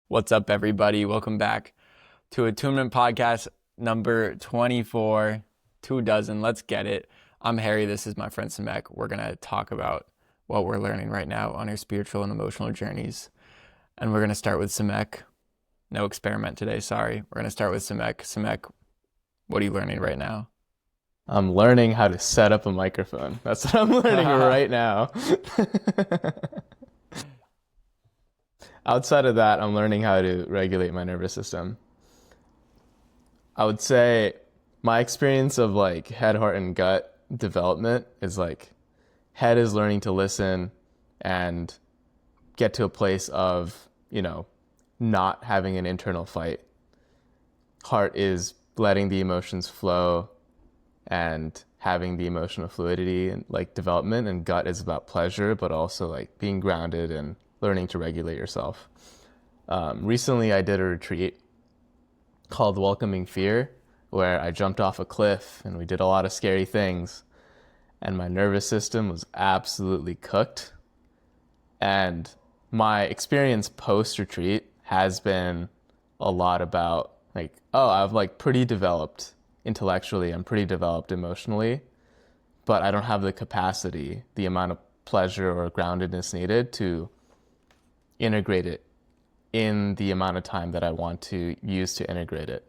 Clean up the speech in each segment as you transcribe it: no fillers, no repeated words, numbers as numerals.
What's up, everybody? Welcome back to Attunement Podcast number 24, 24. Let's get it. I'm Harry. This is my friend Samek. We're going to talk about what we're learning right now on our spiritual and emotional journeys. And we're going to start with Samek. No experiment today, sorry. We're going to start with Samek. Samek, what are you learning right now? I'm learning how to set up a microphone. That's what I'm learning right now. Outside of that, I'm learning how to regulate my nervous system. I would say my experience of like head, heart, and gut development is like head is learning to listen and get to a place of, not having an internal fight. Heart is letting the emotions flow and having the emotional fluidity and like development, and gut is about pleasure, but also like being grounded and learning to regulate yourself. Recently, I did a retreat called Welcoming Fear, where I jumped off a cliff and we did a lot of scary things, and my nervous system was absolutely cooked. And my experience post-retreat has been a lot about like, oh, I've like pretty developed intellectually, I'm pretty developed emotionally, but I don't have the capacity, the amount of pleasure or groundedness needed to integrate it in the amount of time that I want to use to integrate it.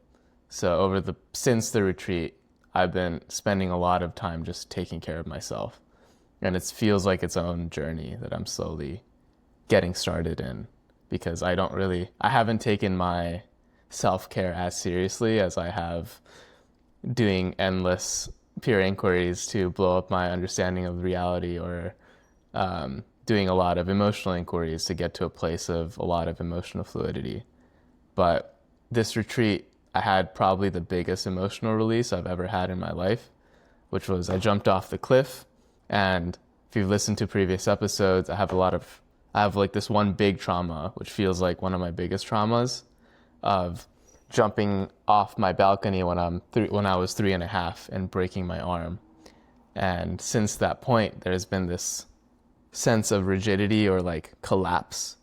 So since the retreat, I've been spending a lot of time just taking care of myself. And it feels like its own journey that I'm slowly getting started in, because I haven't taken my self-care as seriously as I have doing endless peer inquiries to blow up my understanding of reality, or doing a lot of emotional inquiries to get to a place of a lot of emotional fluidity. But this retreat, I had probably the biggest emotional release I've ever had in my life, which was I jumped off the cliff. And if you've listened to previous episodes, I have like this one big trauma, which feels like one of my biggest traumas, of jumping off my balcony when I was 3.5 and breaking my arm. And since that point, there's been this sense of rigidity or like collapse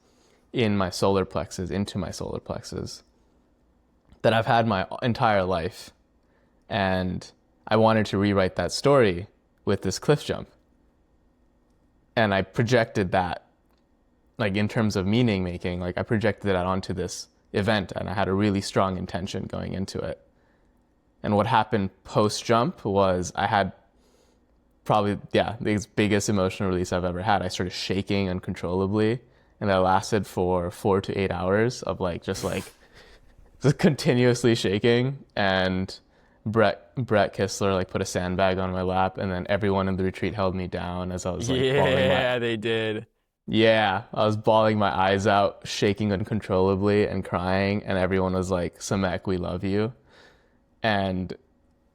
into my solar plexus that I've had my entire life. And I wanted to rewrite that story with this cliff jump. And I projected that, like in terms of meaning making, like I projected that onto this event, and I had a really strong intention going into it. And what happened post jump was I had probably, the biggest emotional release I've ever had. I started shaking uncontrollably, and that lasted for 4 to 8 hours of just continuously shaking. And Brett Kistler like put a sandbag on my lap, and then everyone in the retreat held me down as I was like Yeah, they did. I was bawling my eyes out, shaking uncontrollably and crying, and everyone was like, Samek, we love you. And,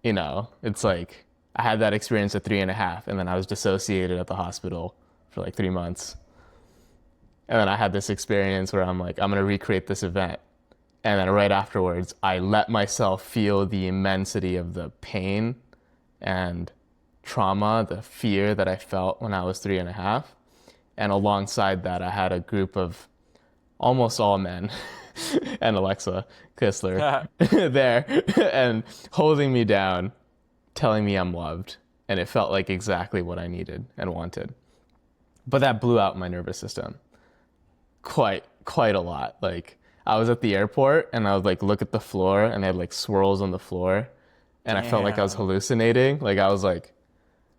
it's like, I had that experience at 3.5, and then I was dissociated at the hospital for like 3 months. And then I had this experience where I'm like, I'm going to recreate this event. And then right afterwards, I let myself feel the immensity of the pain and trauma, the fear that I felt when I was 3.5. And alongside that, I had a group of almost all men and Alexa Kistler there and holding me down, telling me I'm loved. And it felt like exactly what I needed and wanted. But that blew out my nervous system quite a lot. Like, I was at the airport and I would like look at the floor, and I had like swirls on the floor, and I felt like I was hallucinating. Like, I was like,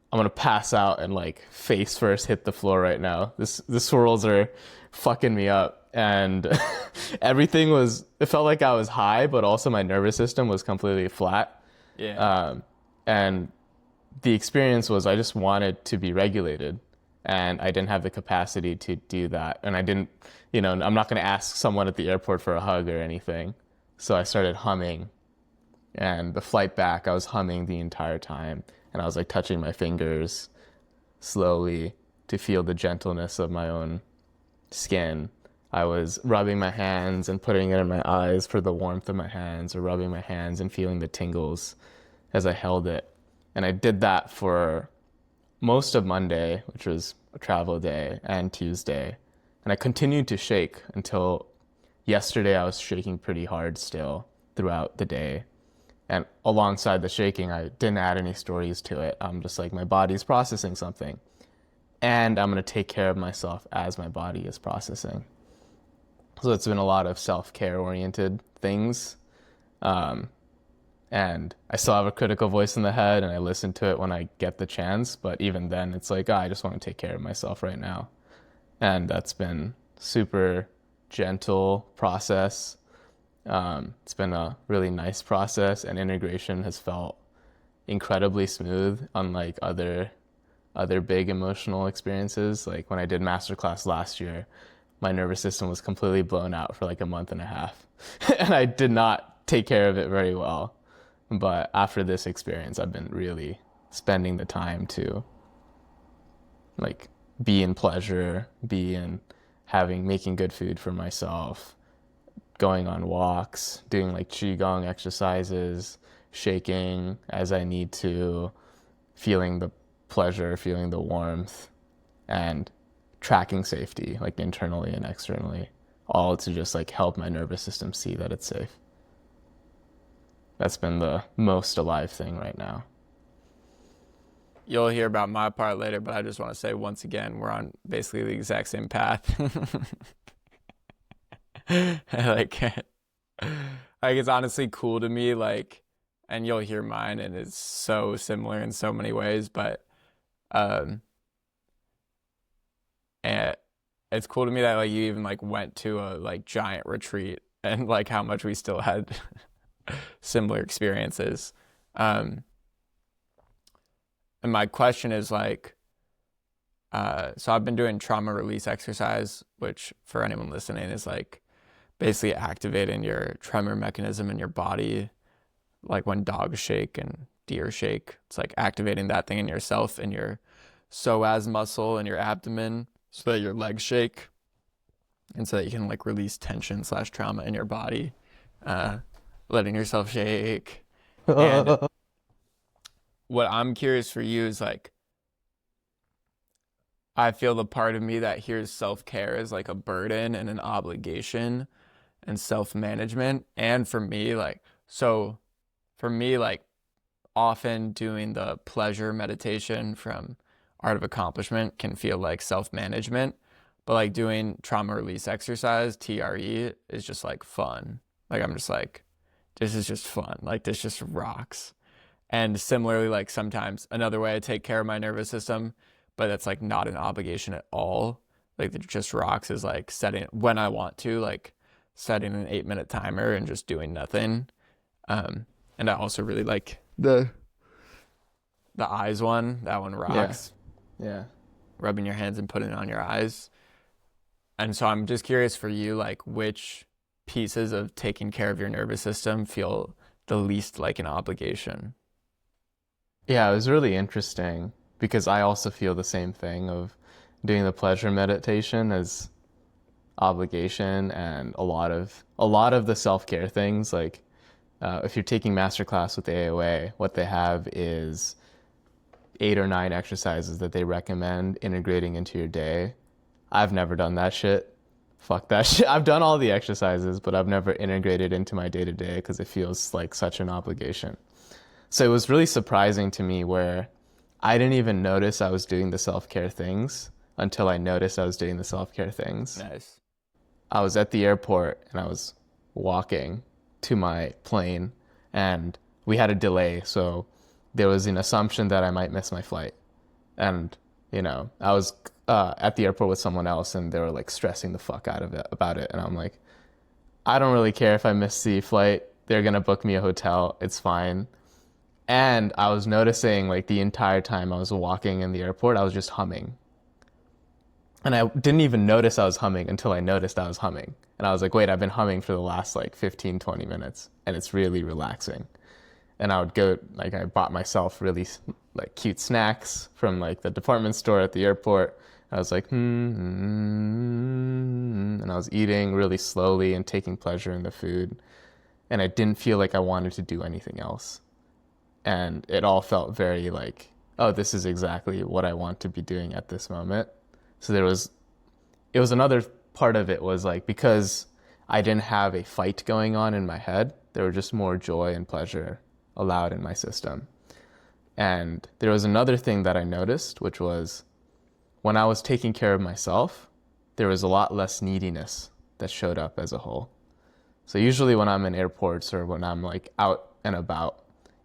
I'm gonna pass out and like face first hit the floor right now. The swirls are fucking me up. And it felt like I was high, but also my nervous system was completely flat. Yeah. And the experience was I just wanted to be regulated, and I didn't have the capacity to do that. And I didn't, I'm not going to ask someone at the airport for a hug or anything. So I started humming, and the flight back, I was humming the entire time. And I was like touching my fingers slowly to feel the gentleness of my own skin. I was rubbing my hands and putting it in my eyes for the warmth of my hands, or rubbing my hands and feeling the tingles as I held it. And I did that for most of Monday, which was a travel day, and Tuesday. And I continued to shake until yesterday I was shaking pretty hard still throughout the day. And alongside the shaking, I didn't add any stories to it. I'm just like, my body's processing something. And I'm going to take care of myself as my body is processing. So it's been a lot of self-care oriented things. And I still have a critical voice in the head and I listen to it when I get the chance. But even then, it's like, I just want to take care of myself right now. And that's been super gentle process. It's been a really nice process, and integration has felt incredibly smooth, unlike other big emotional experiences. Like when I did masterclass last year, my nervous system was completely blown out for like a month and a half. And I did not take care of it very well. But after this experience, I've been really spending the time to like be in pleasure, be in making good food for myself, going on walks, doing like qigong exercises, shaking as I need to, feeling the pleasure, feeling the warmth, and tracking safety, like internally and externally, all to just like help my nervous system see that it's safe. That's been the most alive thing right now. You'll hear about my part later, but I just want to say once again, we're on basically the exact same path. like it's honestly cool to me, like, and you'll hear mine, and it's so similar in so many ways, but and it's cool to me that like you even like went to a like giant retreat, and like how much we still had similar experiences. And my question is like, so I've been doing trauma release exercise, which for anyone listening is like basically activating your tremor mechanism in your body. Like when dogs shake and deer shake, it's like activating that thing in yourself and your psoas muscle in your abdomen so that your legs shake and so that you can like release tension / trauma in your body, letting yourself shake. And what I'm curious for you is like, I feel the part of me that hears self-care as like a burden and an obligation and self-management. And for me, like, often doing the pleasure meditation from Art of Accomplishment can feel like self-management, but like doing trauma release exercise, TRE, is just like fun. Like, I'm just like, this is just fun. Like, this just rocks. And similarly, like sometimes another way I take care of my nervous system, but that's like not an obligation at all, like it just rocks, is like setting, when I want to, like setting an 8-minute timer and just doing nothing. And I also really like the eyes one. That one rocks. Yeah. Rubbing your hands and putting it on your eyes. And so I'm just curious for you, like which pieces of taking care of your nervous system feel the least like an obligation? Yeah, it was really interesting because I also feel the same thing of doing the pleasure meditation as obligation, and a lot of the self-care things, like if you're taking masterclass with AOA, what they have is 8 or 9 exercises that they recommend integrating into your day. I've never done that shit. Fuck that shit. I've done all the exercises, but I've never integrated into my day-to-day because it feels like such an obligation. So it was really surprising to me where I didn't even notice I was doing the self-care things until I noticed I was doing the self-care things. Nice. I was at the airport and I was walking to my plane and we had a delay. So there was an assumption that I might miss my flight. And, you know, I was at the airport with someone else and they were like stressing the fuck out of it about it. And I'm like, I don't really care if I miss the flight. They're going to book me a hotel. It's fine. And I was noticing like the entire time I was walking in the airport, I was just humming. And I didn't even notice I was humming until I noticed I was humming. And I was like, wait, I've been humming for the last like 15, 20 minutes. And it's really relaxing. And I would go, like I bought myself really like cute snacks from like the department store at the airport. I was like, and I was eating really slowly and taking pleasure in the food. And I didn't feel like I wanted to do anything else. And it all felt very like, oh, this is exactly what I want to be doing at this moment. So it was another part of it was like, because I didn't have a fight going on in my head. There were just more joy and pleasure allowed in my system. And there was another thing that I noticed, which was when I was taking care of myself, there was a lot less neediness that showed up as a whole. So usually when I'm in airports or when I'm like out and about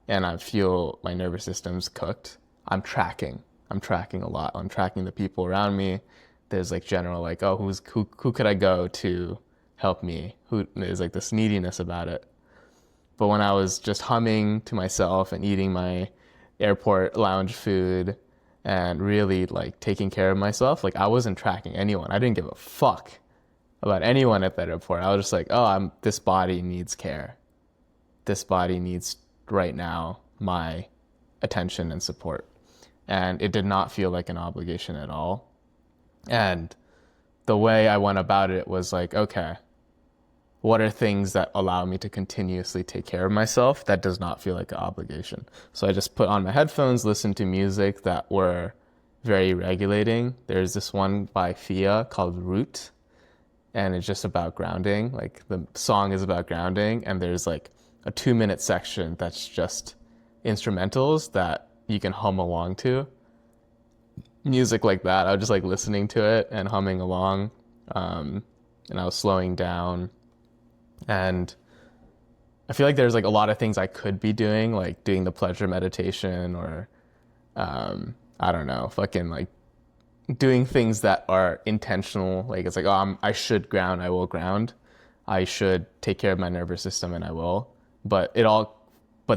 and I feel my nervous system's cooked, I'm tracking. I'm tracking a lot. I'm tracking the people around me. There's like general like, oh, who could I go to help me? There's like this neediness about it. But when I was just humming to myself and eating my airport lounge food and really like taking care of myself, like I wasn't tracking anyone. I didn't give a fuck about anyone at that airport. I was just like, oh, this body needs care. This body needs right now my attention and support. And it did not feel like an obligation at all. And the way I went about it was like, okay, what are things that allow me to continuously take care of myself that does not feel like an obligation? So I just put on my headphones, listened to music that were very regulating. There's this one by Fia called Root, and it's just about grounding. Like the song is about grounding, and there's like a 2-minute section that's just instrumentals that you can hum along to. Music like that, I was just like listening to it and humming along, and I was slowing down. And I feel like there's like a lot of things I could be doing, like doing the pleasure meditation or I don't know, fucking like doing things that are intentional. Like it's like, oh, I should ground, I will ground. I should take care of my nervous system, and I will. But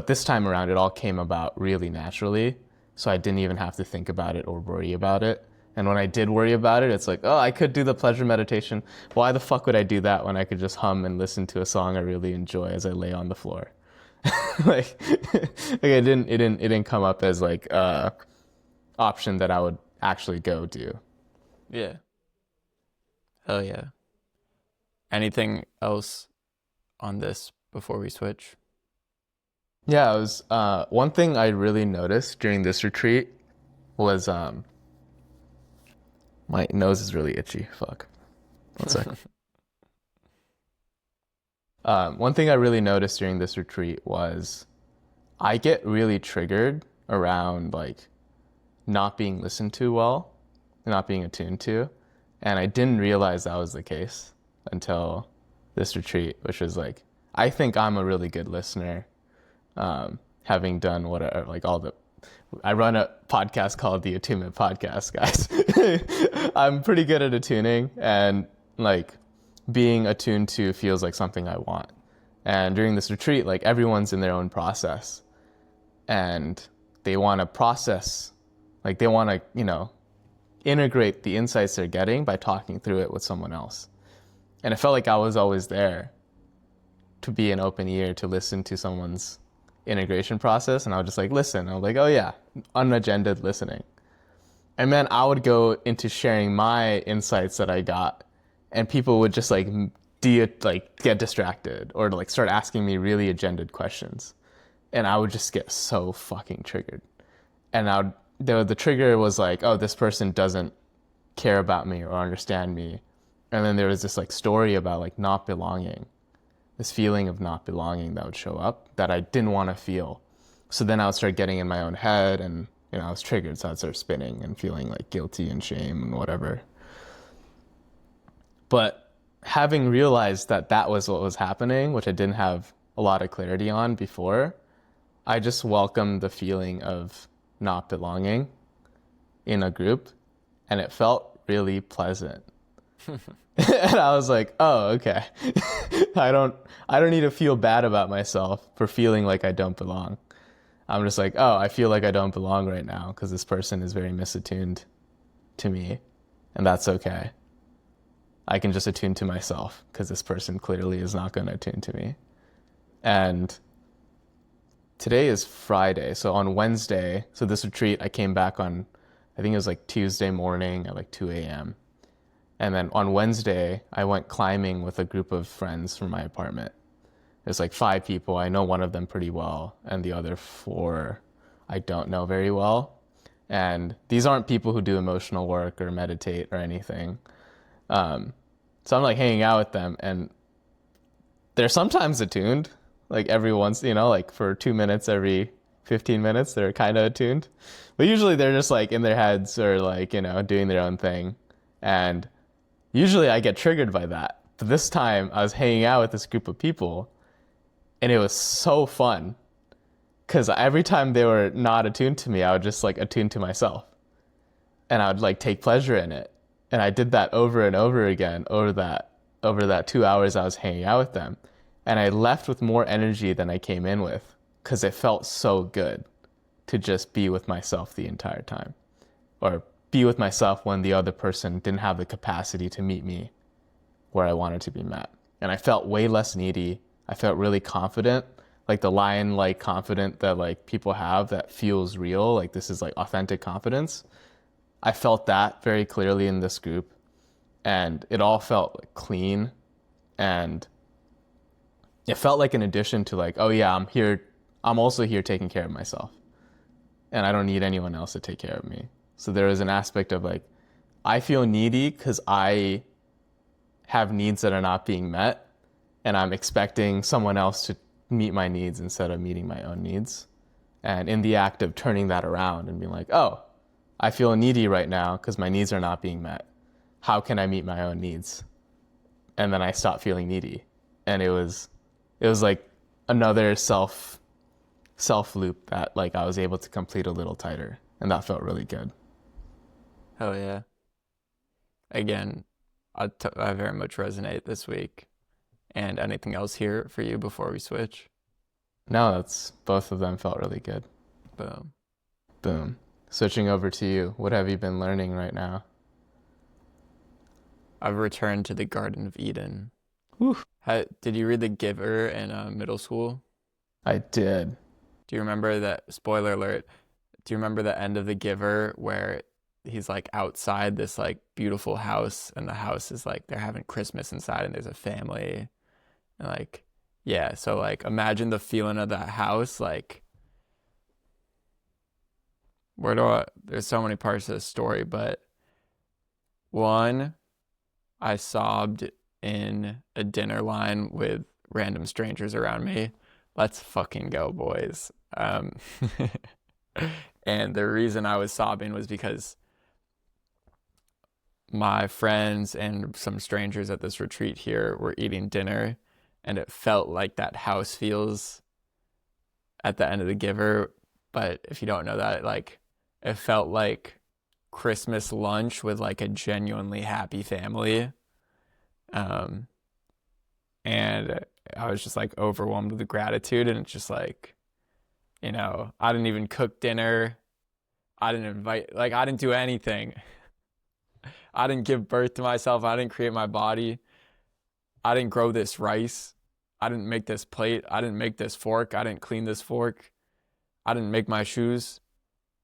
this time around, it all came about really naturally. So I didn't even have to think about it or worry about it. And when I did worry about it, it's like, oh, I could do the pleasure meditation. Why the fuck would I do that when I could just hum and listen to a song I really enjoy as I lay on the floor? like it didn't come up as like a option that I would actually go do. Yeah. Hell yeah. Anything else on this before we switch? Yeah, it was one thing I really noticed during this retreat was my nose is really itchy. Fuck. One sec. One thing I really noticed during this retreat was I get really triggered around like not being listened to well, not being attuned to. And I didn't realize that was the case until this retreat, which was like, I think I'm a really good listener, having done I run a podcast called the Attunement Podcast, guys. I'm pretty good at attuning, and like being attuned to feels like something I want. And during this retreat, like everyone's in their own process, and they want to process, like they want to, integrate the insights they're getting by talking through it with someone else. And it felt like I was always there to be an open ear to listen to someone's integration process, and I would just like listen. I was like, oh yeah, unagendaed listening. And then I would go into sharing my insights that I got, and people would just like get distracted or like start asking me really agendaed questions, and I would just get so fucking triggered. And the trigger was like, oh, this person doesn't care about me or understand me. And then there was this like story about like not belonging, this feeling of not belonging that would show up that I didn't want to feel. So then I would start getting in my own head, and I was triggered, so I'd start spinning and feeling like guilty and shame and whatever. But having realized that that was what was happening, which I didn't have a lot of clarity on before, I just welcomed the feeling of not belonging in a group, and it felt really pleasant. And I was like, oh, okay. I don't need to feel bad about myself for feeling like I don't belong. I'm just like, oh, I feel like I don't belong right now because this person is very misattuned to me, and that's okay. I can just attune to myself because this person clearly is not going to attune to me. And today is Friday, so on Wednesday, so this retreat, I came back on, I think it was like Tuesday morning at like 2 a.m. And then on Wednesday, I went climbing with a group of friends from my apartment. There's like 5 people. I know one of them pretty well, and the other 4 I don't know very well. And these aren't people who do emotional work or meditate or anything. So I'm like hanging out with them, and they're sometimes attuned, like every once, like for 2 minutes every 15 minutes, they're kind of attuned. But usually they're just like in their heads or like, doing their own thing. And usually I get triggered by that. But this time I was hanging out with this group of people and it was so fun because every time they were not attuned to me, I would just like attune to myself and I would like take pleasure in it. And I did that over and over again over that 2 hours I was hanging out with them. And I left with more energy than I came in with because it felt so good to just be with myself the entire time, or be with myself when the other person didn't have the capacity to meet me where I wanted to be met. And I felt way less needy. I felt really confident, like the lion-like confident that like people have that feels real, like this is like authentic confidence. I felt that very clearly in this group, and it all felt like clean, and it felt like an addition to like, oh yeah, I'm here, I'm also here taking care of myself and I don't need anyone else to take care of me. So there is an aspect of like, I feel needy because I have needs that are not being met and I'm expecting someone else to meet my needs instead of meeting my own needs. And in the act of turning that around and being like, oh, I feel needy right now because my needs are not being met. How can I meet my own needs? And then I stopped feeling needy. And it was like another self loop that like I was able to complete a little tighter, and that felt really good. Hell yeah. Again, I very much resonate this week. And anything else here for you before we switch? No, that's both of them felt really good. Boom. Switching over to you, what have you been learning right now? I've returned to the Garden of Eden. Whew. Did you read The Giver in middle school? I did. Do you remember that, spoiler alert, do you remember the end of The Giver where he's like outside this like beautiful house and the house is like they're having Christmas inside and there's a family and like, yeah, so like imagine the feeling of that house. Like, there's so many parts of the story, but one, I sobbed in a dinner line with random strangers around me. Let's fucking go, boys. And the reason I was sobbing was because my friends and some strangers at this retreat here were eating dinner, and it felt like that house feels at the end of The Giver. But if you don't know that, like, it felt like Christmas lunch with like a genuinely happy family. And I was just like overwhelmed with gratitude, and it's just like, I didn't even cook dinner. I didn't do anything. I didn't give birth to myself. I didn't create my body. I didn't grow this rice. I didn't make this plate. I didn't make this fork. I didn't clean this fork. I didn't make my shoes.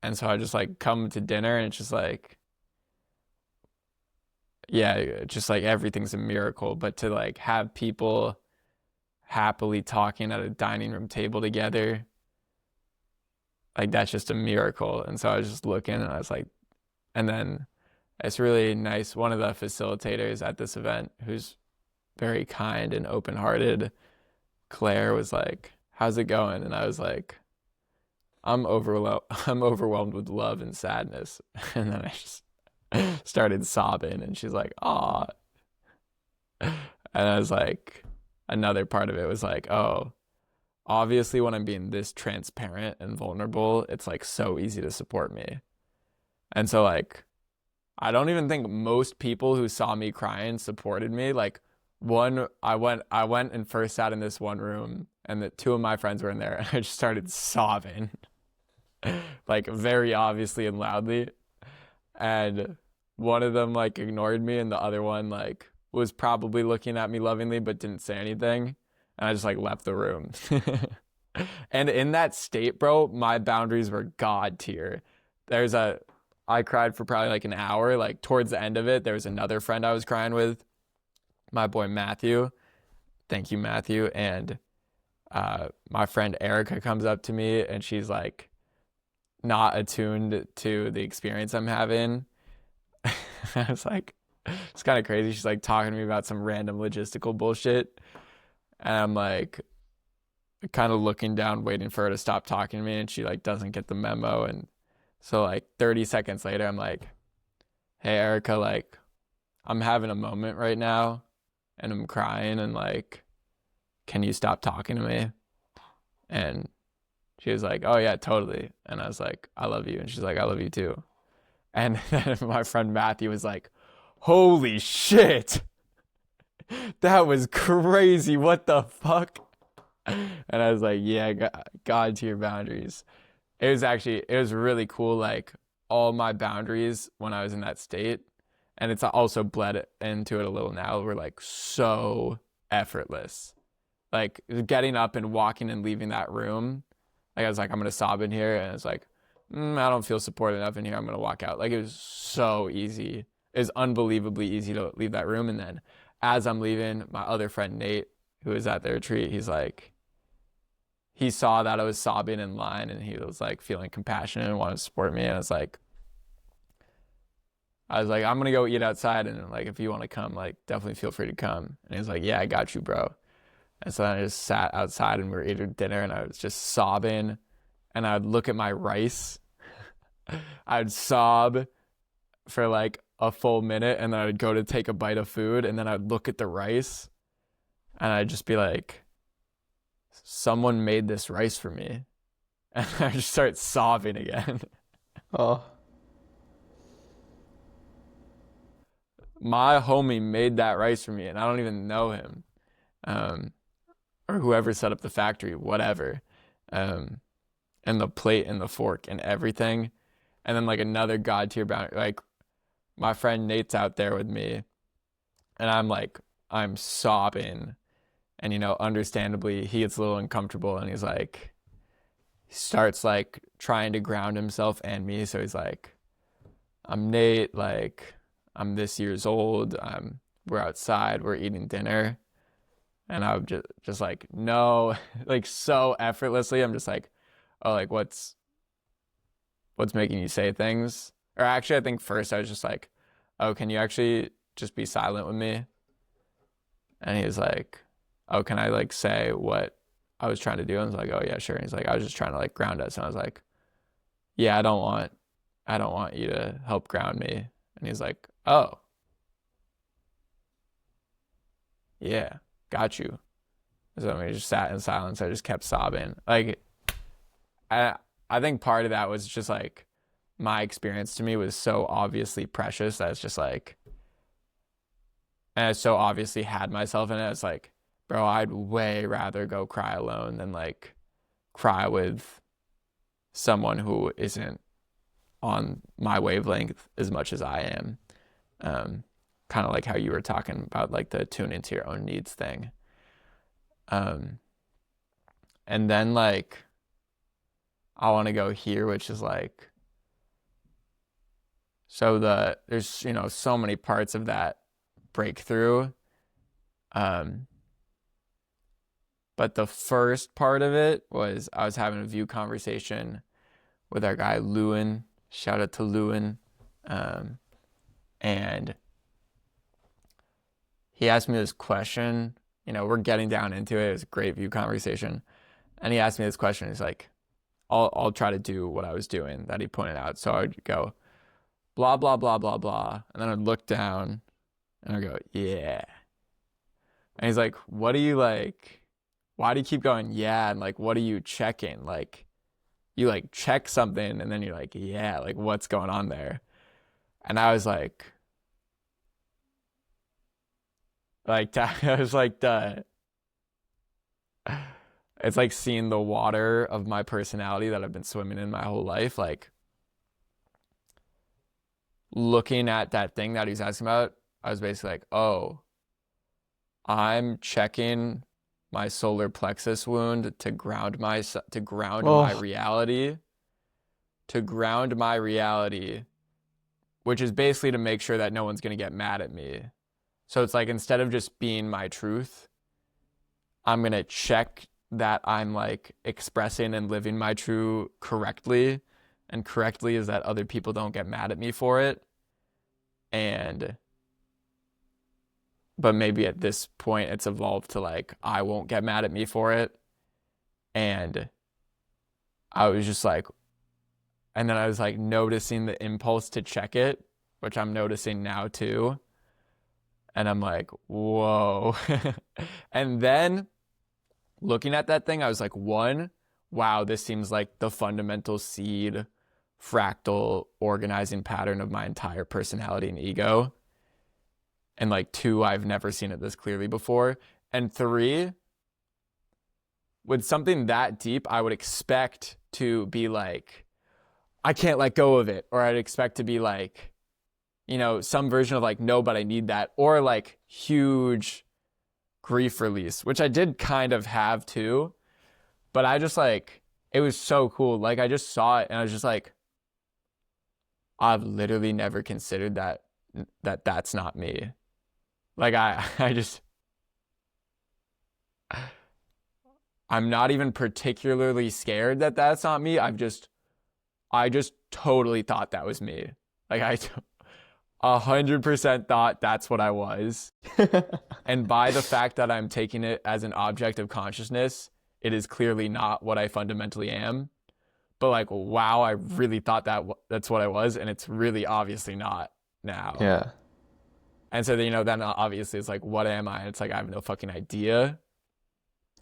And so I just like come to dinner and it's just like, yeah, just like everything's a miracle. But to like have people happily talking at a dining room table together, like that's just a miracle. And so I was just looking and I was like, and then it's really nice. One of the facilitators at this event, who's very kind and open-hearted, Claire, was like, how's it going? And I was like, I'm overwhelmed with love and sadness. And then I just started sobbing and she's like, "Aw." And I was like, another part of it was like, oh, obviously when I'm being this transparent and vulnerable, it's like so easy to support me. And so like, I don't even think most people who saw me crying supported me. Like I went and first sat in this one room and the two of my friends were in there and I just started sobbing. Like very obviously and loudly. And one of them like ignored me and the other one like was probably looking at me lovingly but didn't say anything. And I just like left the room. And in that state, bro, my boundaries were God tier. I cried for probably like an hour. Like towards the end of it, there was another friend I was crying with, my boy Matthew. Thank you, Matthew. And my friend Erica comes up to me and she's like not attuned to the experience I'm having. I was like, it's kind of crazy. She's like talking to me about some random logistical bullshit. And I'm like kind of looking down, waiting for her to stop talking to me, and she like doesn't get the memo. And so like 30 seconds later, I'm like, hey Erica, like I'm having a moment right now and I'm crying, and like, can you stop talking to me? And she was like, oh yeah, totally. And I was like, I love you. And she's like, I love you too. And then my friend Matthew was like, holy shit, that was crazy. What the fuck? And I was like, yeah, God to your boundaries. It was really cool. Like all my boundaries when I was in that state, and it's also bled into it a little now, were like so effortless. Like getting up and walking and leaving that room. Like I was like, I'm going to sob in here. And it's like, I don't feel supported enough in here. I'm going to walk out. Like it was so easy. It was unbelievably easy to leave that room. And then as I'm leaving, my other friend, Nate, who was at the retreat, he's like, he saw that I was sobbing in line, and he was like feeling compassionate and wanted to support me. And I was like, I'm going to go eat outside. And like, if you want to come, like definitely feel free to come. And he was like, yeah, I got you, bro. And so then I just sat outside and we were eating dinner, and I was just sobbing, and I would look at my rice. I'd sob for like a full minute, and then I would go to take a bite of food, and then I'd look at the rice and I'd just be like, someone made this rice for me. And I just start sobbing again. Oh, My homie made that rice for me, and I don't even know him. Or whoever set up the factory, whatever. Um, and the plate and the fork and everything. And then like another God tier bounty, like my friend Nate's out there with me, and I'm sobbing, and understandably he gets a little uncomfortable, and he starts like trying to ground himself and me. So he's like, I'm Nate, like I'm this years old, we're outside, we're eating dinner. And I would just like, no, like so effortlessly. I'm just like, oh, like what's making you say things? Or actually, I think first I was just like, oh, can you actually just be silent with me? And he was like, oh, can I like say what I was trying to do? And I was like, oh yeah, sure. And he's like, I was just trying to like ground us. And I was like, yeah, I don't want you to help ground me. And he's like, oh, yeah, got you. So we just sat in silence. I just kept sobbing. Like, I think part of that was just like my experience to me was so obviously precious that it's just like, and I so obviously had myself in it. It's like, bro, I'd way rather go cry alone than like cry with someone who isn't on my wavelength as much as I am. Kind of like how you were talking about like the tune into your own needs thing. And then like I want to go here, which is like, so there's so many parts of that breakthrough. But the first part of it was I was having a view conversation with our guy Lewin. Shout out to Lewin. And he asked me this question. We're getting down into it. It was a great view conversation. And he asked me this question. He's like, I'll try to do what I was doing that he pointed out. So I'd go, blah, blah, blah, blah, blah. And then I'd look down and I'd go, yeah. And he's like, what do you like? Why do you keep going, yeah? And like, what are you checking? Like, you like check something and then you're like, yeah, like what's going on there? And I was like I was like, it's like seeing the water of my personality that I've been swimming in my whole life, like looking at that thing that he's asking about. I was basically like, oh, I'm checking my solar plexus wound to ground my oh, reality, which is basically to make sure that no one's going to get mad at me. So it's like, instead of just being my truth, I'm going to check that I'm like expressing and living my true correctly. And correctly is that other people don't get mad at me for it. And but maybe at this point it's evolved to like, I won't get mad at me for it. And I was just like, and then I was like noticing the impulse to check it, which I'm noticing now too. And I'm like, whoa. And then looking at that thing, I was like, one, wow, this seems like the fundamental seed fractal organizing pattern of my entire personality and ego. And like two, I've never seen it this clearly before. And three, with something that deep, I would expect to be like, I can't let go of it. Or I'd expect to be like, you know, some version of like, no, but I need that. Or like huge grief release, which I did kind of have too. But I just like, it was so cool. Like I just saw it and I was just like, I've literally never considered that's not me. Like I'm not even particularly scared that that's not me. I just totally thought that was me. Like I 100% thought that's what I was. And by the fact that I'm taking it as an object of consciousness, it is clearly not what I fundamentally am. But like, wow, I really thought that's what I was. And it's really obviously not now. Yeah. And so, you know, then obviously it's like, what am I? And it's like, I have no fucking idea.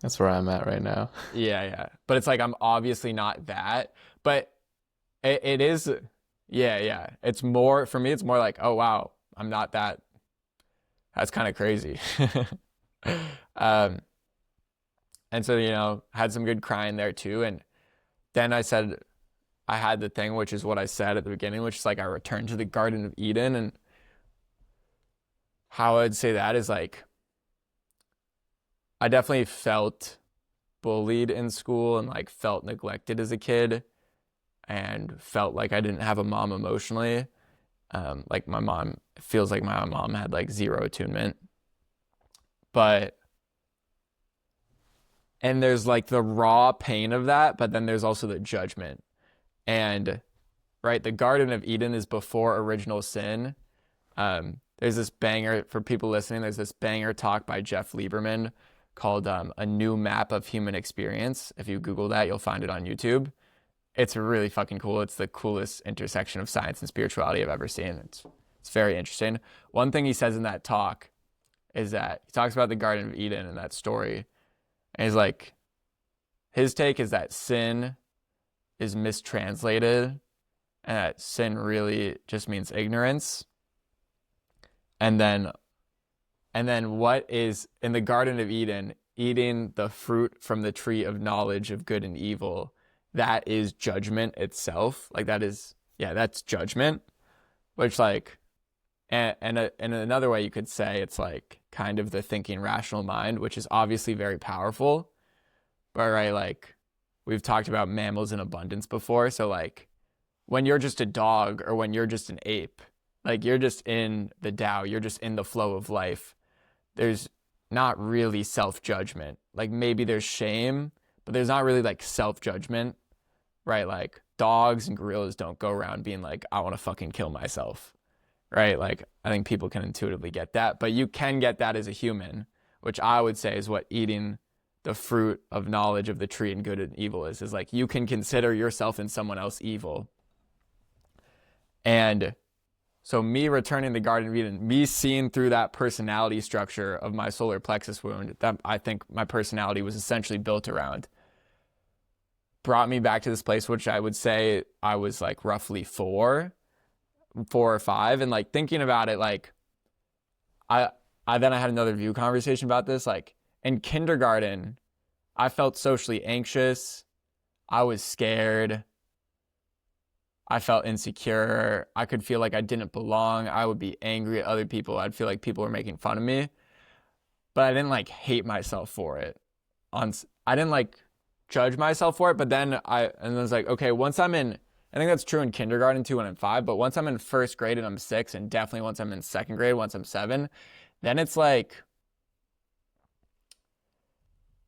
That's where I'm at right now. Yeah. But it's like, I'm obviously not that. But it is, yeah. It's more, for me, it's more like, oh, wow, I'm not that. That's kind of crazy. And so, you know, had some good crying there too. And then I said, I had the thing, which is what I said at the beginning, which is like, I returned to the Garden of Eden. And how I'd say that is like, I definitely felt bullied in school and like felt neglected as a kid and felt like I didn't have a mom emotionally. Like my mom, it feels like my mom had like zero attunement. And there's like the raw pain of that, but then there's also the judgment. And right, the Garden of Eden is before original sin. There's this banger, for people listening, there's this banger talk by Jeff Lieberman called A New Map of Human Experience. If you Google that, you'll find it on YouTube. It's really fucking cool. It's the coolest intersection of science and spirituality I've ever seen. It's very interesting. One thing he says in that talk is that he talks about the Garden of Eden and that story. And he's like, his take is that sin is mistranslated and that sin really just means ignorance. And then what is in the Garden of Eden, eating the fruit from the tree of knowledge of good and evil, that is judgment itself. Like that is, yeah, that's judgment, which like, and in another way you could say it's like kind of the thinking rational mind, which is obviously very powerful. But right, like we've talked about mammals in abundance before. So like when you're just a dog or when you're just an ape, like you're just in the Tao, you're just in the flow of life. There's not really self-judgment. Like maybe there's shame, but there's not really like self-judgment, right? Like dogs and gorillas don't go around being like, I want to fucking kill myself, right? Like I think people can intuitively get that, but you can get that as a human, which I would say is what eating the fruit of knowledge of the tree and good and evil is like you can consider yourself and someone else evil. And so me returning the Garden of Eden, me seeing through that personality structure of my solar plexus wound that I think my personality was essentially built around, brought me back to this place, which I would say I was like roughly four or five. And like thinking about it, like I then I had another view conversation about this. Like in kindergarten, I felt socially anxious. I was scared. I felt insecure. I could feel like I didn't belong. I would be angry at other people. I'd feel like people were making fun of me. But I didn't like hate myself for it. I didn't like judge myself for it. But then I was like, okay, once I'm in, I think that's true in kindergarten too when I'm 5. But once I'm in first grade and I'm 6, and definitely once I'm in second grade, once I'm 7, then it's like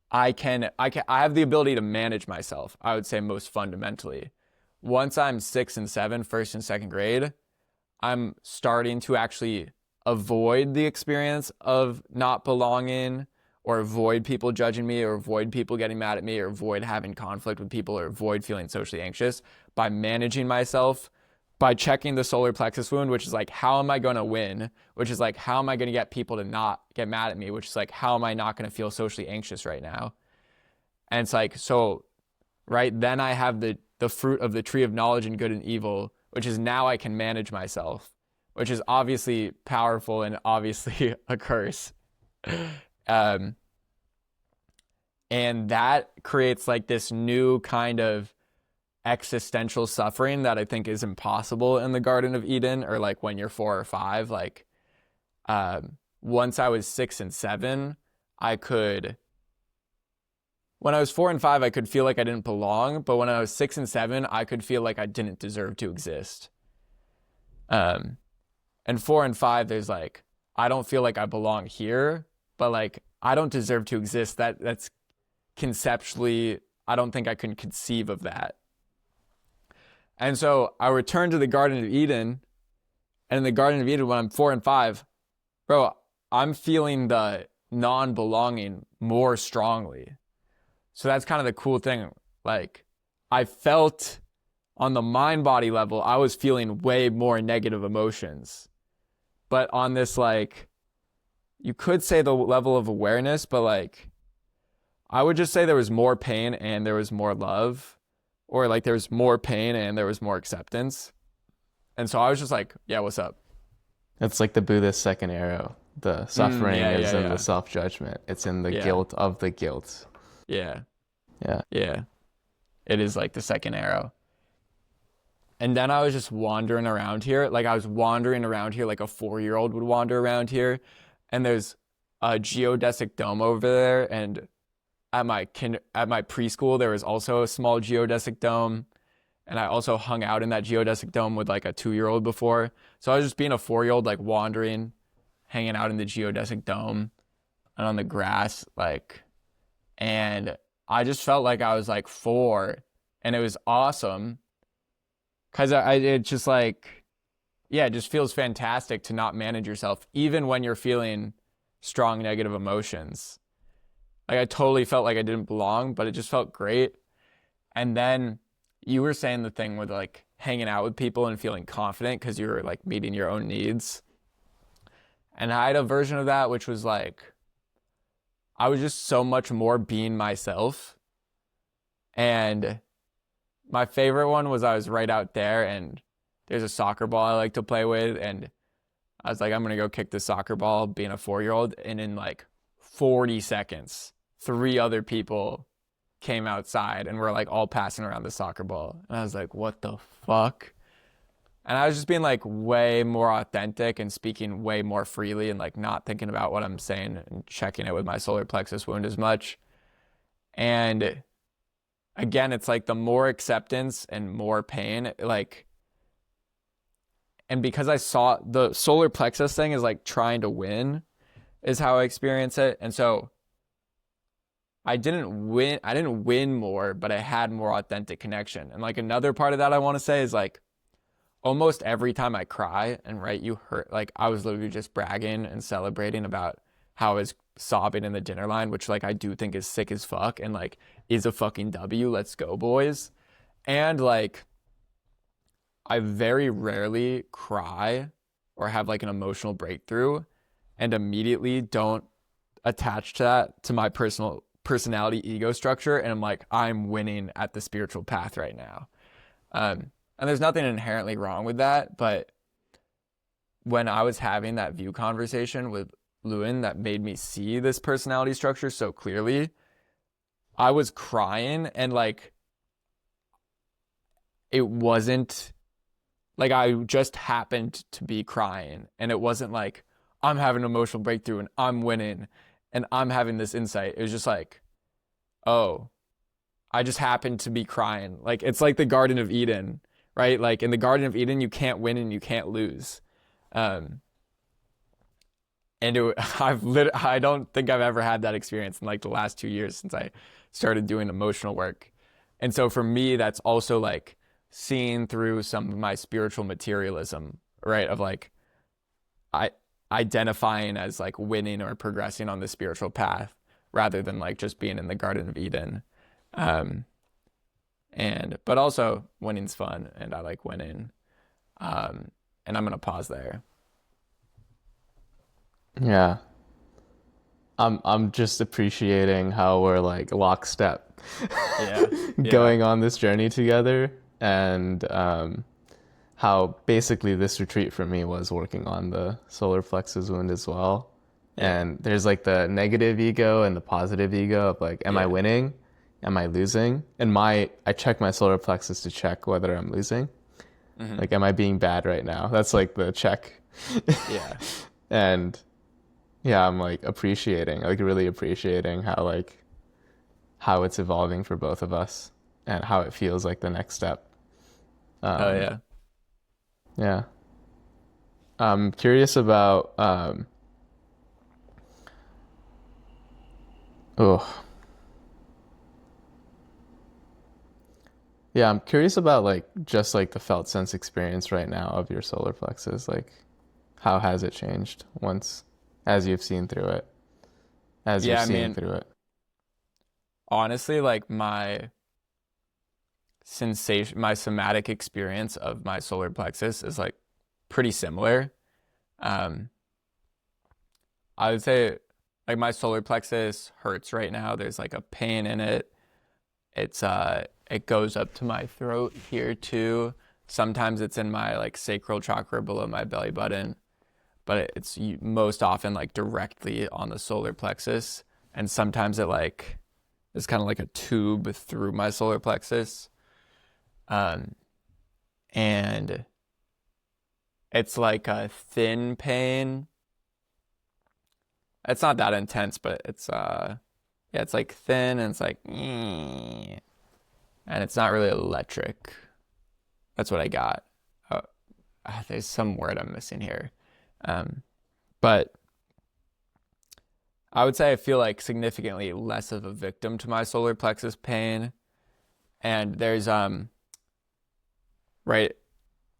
I have the ability to manage myself, I would say most fundamentally. Once I'm 6 and 7, first and second grade, I'm starting to actually avoid the experience of not belonging, or avoid people judging me, or avoid people getting mad at me, or avoid having conflict with people, or avoid feeling socially anxious by managing myself, by checking the solar plexus wound, which is like, how am I going to win? Which is like, how am I going to get people to not get mad at me? Which is like, how am I not going to feel socially anxious right now? And it's like, so, right, then I have the fruit of the tree of knowledge and good and evil, which is now I can manage myself, which is obviously powerful and obviously a curse. And that creates like this new kind of existential suffering that I think is impossible in the Garden of Eden, or like when you're 4 or 5. Like, once I was 6 and 7, when I was 4 and 5, I could feel like I didn't belong, but when I was 6 and 7, I could feel like I didn't deserve to exist. And 4 and 5, there's like, I don't feel like I belong here, but like, I don't deserve to exist. That's conceptually, I don't think I can conceive of that. And so I returned to the Garden of Eden, and in the Garden of Eden, when I'm 4 and 5, bro, I'm feeling the non-belonging more strongly. So that's kind of the cool thing. Like, I felt on the mind-body level, I was feeling way more negative emotions. But on this, like, you could say the level of awareness, but like, I would just say there was more pain and there was more love, or like there was more pain and there was more acceptance. And so I was just like, yeah, what's up? It's like the Buddhist second arrow. The suffering is in the self-judgment. It's in the guilt of the guilt. Yeah. Yeah. Yeah. It is like the second arrow. And then I was just wandering around here. Like, I was wandering around here like a 4-year-old would wander around here. And there's a geodesic dome over there. And at my preschool, there was also a small geodesic dome. And I also hung out in that geodesic dome with like a 2-year-old before. So I was just being a 4-year-old, like wandering, hanging out in the geodesic dome and on the grass, like, and I just felt like I was like 4, and it was awesome. Cause it just like, yeah, it just feels fantastic to not manage yourself, even when you're feeling strong negative emotions. Like, I totally felt like I didn't belong, but it just felt great. And then you were saying the thing with like hanging out with people and feeling confident because you were like meeting your own needs. And I had a version of that, which was like, I was just so much more being myself. And my favorite one was I was right out there and there's a soccer ball I like to play with. And I was like, I'm going to go kick the soccer ball being a 4-year-old. And in like 40 seconds, 3 other people came outside and were like all passing around the soccer ball. And I was like, what the fuck? And I was just being like way more authentic and speaking way more freely and like not thinking about what I'm saying and checking it with my solar plexus wound as much. And again, it's like the more acceptance and more pain, like, and because I saw the solar plexus thing is like trying to win is how I experience it. And so I didn't win more, but I had more authentic connection. And like another part of that I want to say is like, almost every time I cry and right, you hurt, like I was literally just bragging and celebrating about how I was sobbing in the dinner line, which like I do think is sick as fuck and like is a fucking W. Let's go, boys. And like, I very rarely cry or have like an emotional breakthrough and immediately don't attach to that to my personality ego structure. And I'm like, I'm winning at the spiritual path right now. And there's nothing inherently wrong with that, but when I was having that view conversation with Lewin that made me see this personality structure so clearly, I was crying and like, it wasn't like I just happened to be crying, and it wasn't like I'm having an emotional breakthrough and I'm winning and I'm having this insight. It was just like, oh, I just happened to be crying. Like, it's like the Garden of Eden. Right? Like in the Garden of Eden, you can't win and you can't lose. And I don't think I've ever had that experience in like the last 2 years since I started doing emotional work. And so for me, that's also like seeing through some of my spiritual materialism, right? Of like, identifying as like winning or progressing on the spiritual path rather than like just being in the Garden of Eden. But also winning's fun and I like winning. And I'm gonna pause there. Yeah. I'm just appreciating how we're like lockstep Yeah. Yeah. going on this journey together, and how basically this retreat for me was working on the solar plexus wound as well. Yeah. And there's like the negative ego and the positive ego of like, am I Yeah. winning? Am I losing? And I check my solar plexus to check whether I'm losing. Mm-hmm. Like, am I being bad right now? That's like the check. Yeah. And yeah, I'm like really appreciating how it's evolving for both of us and how it feels like the next step. Oh Um, yeah. yeah. I'm curious about, oh, yeah, I'm curious about like just like the felt sense experience right now of your solar plexus. Like, how has it changed once, as you've seen through it, as you're Yeah, I seeing mean, through it? honestly, like my somatic experience of my solar plexus is like pretty similar. Um, I would say like my solar plexus hurts right now. There's like a pain in it. It goes up to my throat here too. Sometimes it's in my like sacral chakra below my belly button, but it's most often like directly on the solar plexus. And sometimes it like is kind of like a tube through my solar plexus. Um, and it's like a thin pain. It's not that intense, but yeah, it's like thin and it's like and it's not really electric. That's what I got. There's some word I'm missing here. But I would say I feel like significantly less of a victim to my solar plexus pain. And there's right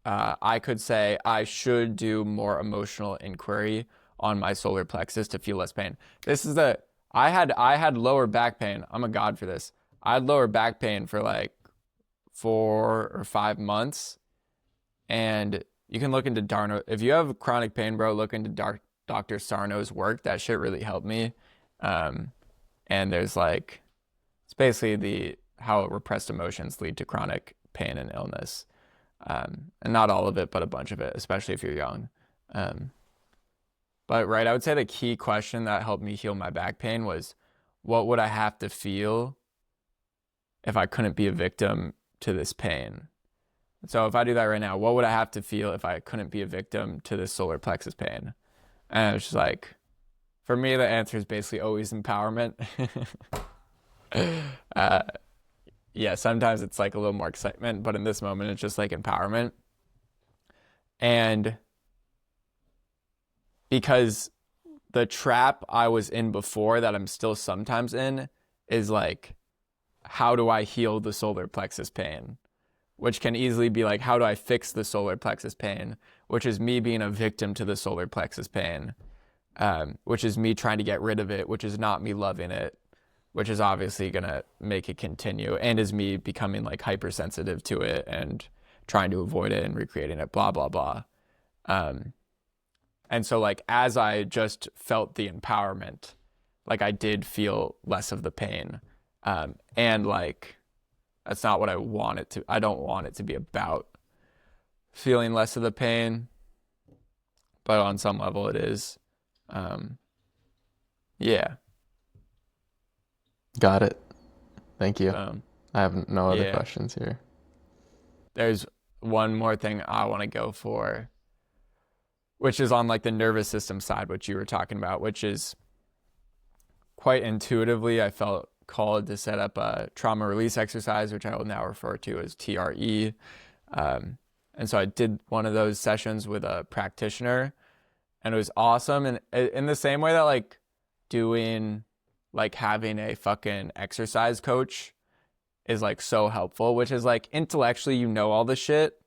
I could say I should do more emotional inquiry on my solar plexus to feel less pain. This is the I had lower back pain. I'm a god for this. I had lower back pain for like 4 or 5 months, and you can look into Darno. If you have chronic pain, bro, look into Dr. Sarno's work. That shit really helped me. And there's like it's basically the how repressed emotions lead to chronic pain and illness. And not all of it, but a bunch of it, especially if you're young. But right, I would say the key question that helped me heal my back pain was, what would I have to feel if I couldn't be a victim to this pain? So if I do that right now, what would I have to feel if I couldn't be a victim to this solar plexus pain? And it's just like, for me, the answer is basically always empowerment. Yeah, sometimes it's like a little more excitement, but in this moment, it's just like empowerment. And because the trap I was in before that I'm still sometimes in is like, how do I heal the solar plexus pain? Which can easily be like, how do I fix the solar plexus pain? Which is me being a victim to the solar plexus pain, which is me trying to get rid of it, which is not me loving it, which is obviously going to make it continue, and is me becoming like hypersensitive to it and trying to avoid it and recreating it, blah, blah, blah. And so like, as I just felt the empowerment, like I did feel less of the pain. And like, that's not what I want it to. I don't want it to be about feeling less of the pain, but on some level it is. Yeah. Got it. Thank you. Um, I have no other yeah. questions here. There's one more thing I want to go for, which is on like the nervous system side, which you were talking about, which is quite intuitively, I felt called to set up a trauma release exercise, which I will now refer to as TRE. And so I did one of those sessions with a practitioner, and it was awesome. And in the same way that like having a fucking exercise coach is like so helpful, which is like intellectually, you know, all the shit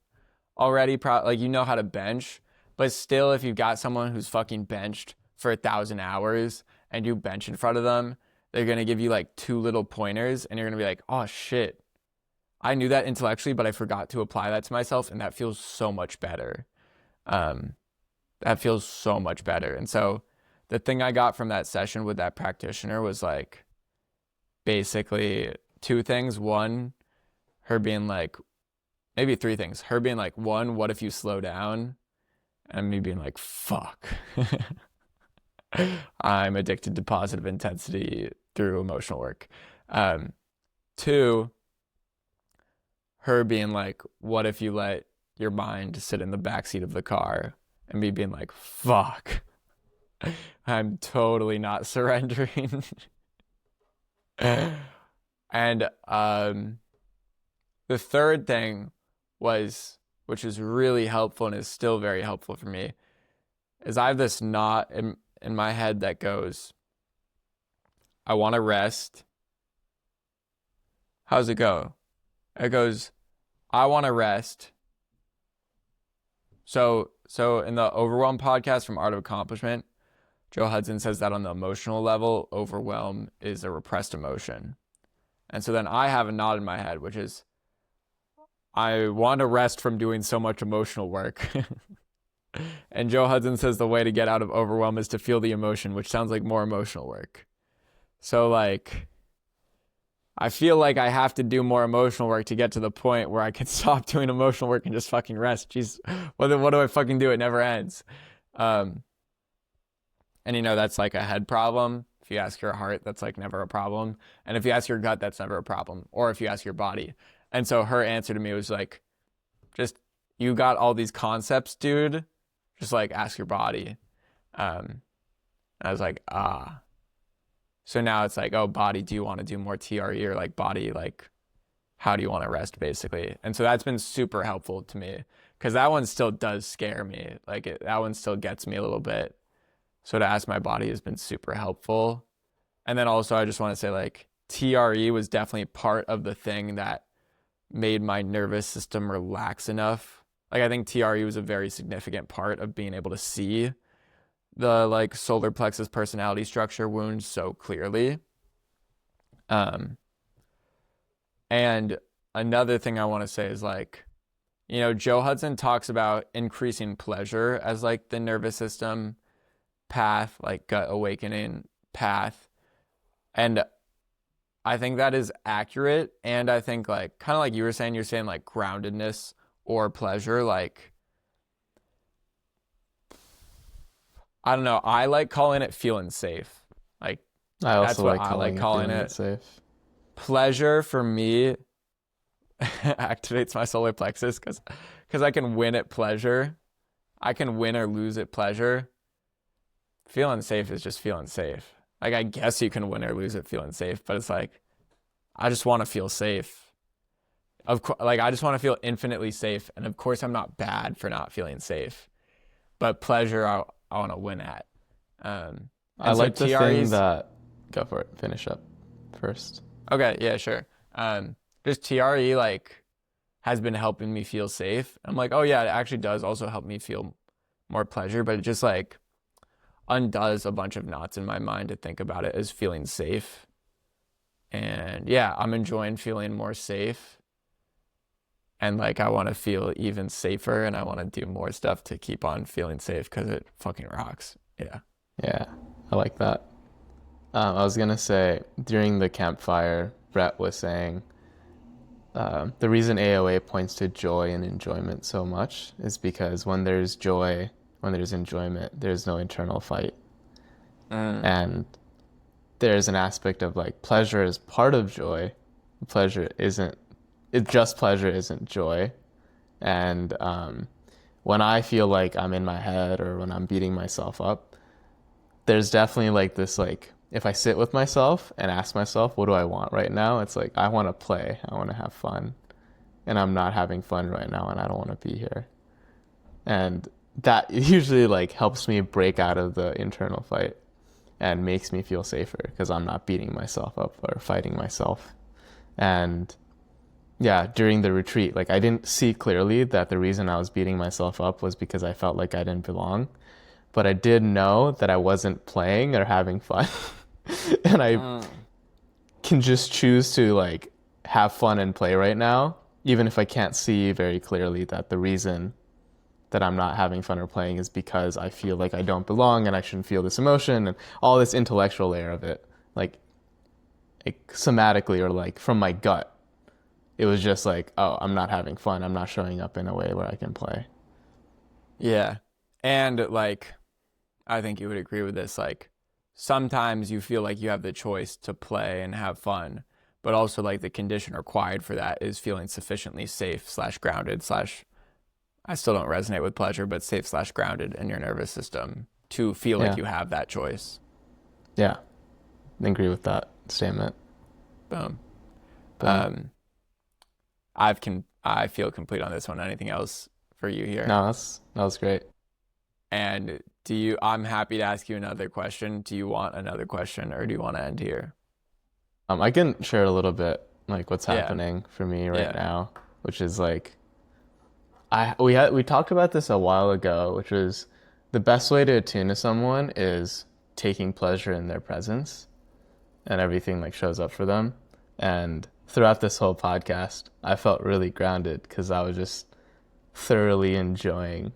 already, like you know how to bench, But still, if you've got someone who's fucking benched for 1,000 hours and you bench in front of them, they're going to give you like 2 little pointers and you're going to be like, oh shit, I knew that intellectually, but I forgot to apply that to myself. And that feels so much better. That feels so much better. And so the thing I got from that session with that practitioner was like basically 2 things. One, her being like, maybe 3 things. Her being like, 1, what if you slow down? And me being like, fuck. I'm addicted to positive intensity through emotional work. 2, her being like, what if you let your mind sit in the backseat of the car? And me being like, fuck. I'm totally not surrendering. And the third thing was, which was really helpful and is still very helpful for me, is I have this knot in my head that goes, I want to rest. How's it go? It goes, I want to rest. So in the Overwhelm podcast from Art of Accomplishment, Joe Hudson says that on the emotional level, overwhelm is a repressed emotion. And so then I have a knot in my head, which is, I want to rest from doing so much emotional work. And Joe Hudson says the way to get out of overwhelm is to feel the emotion, which sounds like more emotional work. So like, I feel like I have to do more emotional work to get to the point where I can stop doing emotional work and just fucking rest. Jeez, what do I fucking do? It never ends. And you know, that's like a head problem. If you ask your heart, that's like never a problem. And if you ask your gut, that's never a problem. Or if you ask your body. And so her answer to me was like, just, you got all these concepts, dude. Just like ask your body. I was like, ah. So now it's like, oh, body, do you want to do more TRE? Or like body, like, how do you want to rest, basically? And so that's been super helpful to me, because that one still does scare me. Like that one still gets me a little bit. So to ask my body has been super helpful. And then also I just want to say, like, TRE was definitely part of the thing that made my nervous system relax enough. Like, I think TRE was a very significant part of being able to see the like solar-plexus personality structure wound so clearly. And another thing I want to say is, like, you know, Joe Hudson talks about increasing pleasure as like the nervous system path, like gut awakening path. And I think that is accurate. And I think, like, kind of like you're saying like groundedness or pleasure, like, I don't know. I like calling it feeling safe. Like, I also that's what like I like calling it. Safe. Pleasure for me activates my solar plexus because I can win at pleasure. I can win or lose at pleasure. Feeling safe is just feeling safe. Like, I guess you can win or lose at feeling safe, but it's like, I just want to feel safe. Of course, like, I just want to feel infinitely safe. And of course, I'm not bad for not feeling safe. But pleasure, I want to win at. I like the thing that... Go for it. Finish up first. Okay, yeah, sure. Just TRE, like, has been helping me feel safe. I'm like, oh yeah, it actually does also help me feel more pleasure, but it just, like, undoes a bunch of knots in my mind to think about it as feeling safe. And yeah, I'm enjoying feeling more safe. And like, I want to feel even safer, and I want to do more stuff to keep on feeling safe because it fucking rocks. Yeah. Yeah, I like that. I was going to say, during the campfire, Brett was saying the reason AOA points to joy and enjoyment so much is because when there's joy, when there's enjoyment, there's no internal fight. And there's an aspect of, like, pleasure is part of joy. Pleasure isn't joy. And when I feel like I'm in my head or when I'm beating myself up, there's definitely like this, like, if I sit with myself and ask myself, what do I want right now? It's like, I want to play. I want to have fun. And I'm not having fun right now, and I don't want to be here. And that usually, like, helps me break out of the internal fight and makes me feel safer because I'm not beating myself up or fighting myself. And yeah, during the retreat, like I didn't see clearly that the reason I was beating myself up was because I felt like I didn't belong. But I did know that I wasn't playing or having fun. And I can just choose to like have fun and play right now, even if I can't see very clearly that the reason that I'm not having fun or playing is because I feel like I don't belong and I shouldn't feel this emotion and all this intellectual layer of it. Like somatically or like from my gut, it was just like, oh, I'm not having fun. I'm not showing up in a way where I can play. Yeah. And like, I think you would agree with this. Like, sometimes you feel like you have the choice to play and have fun, but also like the condition required for that is feeling sufficiently safe slash grounded slash, I still don't resonate with pleasure, but safe slash grounded in your nervous system to feel like Yeah. you have that choice. Yeah. I agree with that statement. Boom. Boom. I feel complete on this one. Anything else for you here? No, that was great. And I'm happy to ask you another question. Do you want another question or do you want to end here? I can share a little bit like what's Yeah. happening for me right Yeah. now, which is like we talked about this a while ago, which was the best way to attune to someone is taking pleasure in their presence and everything like shows up for them. And throughout this whole podcast, I felt really grounded because I was just thoroughly enjoying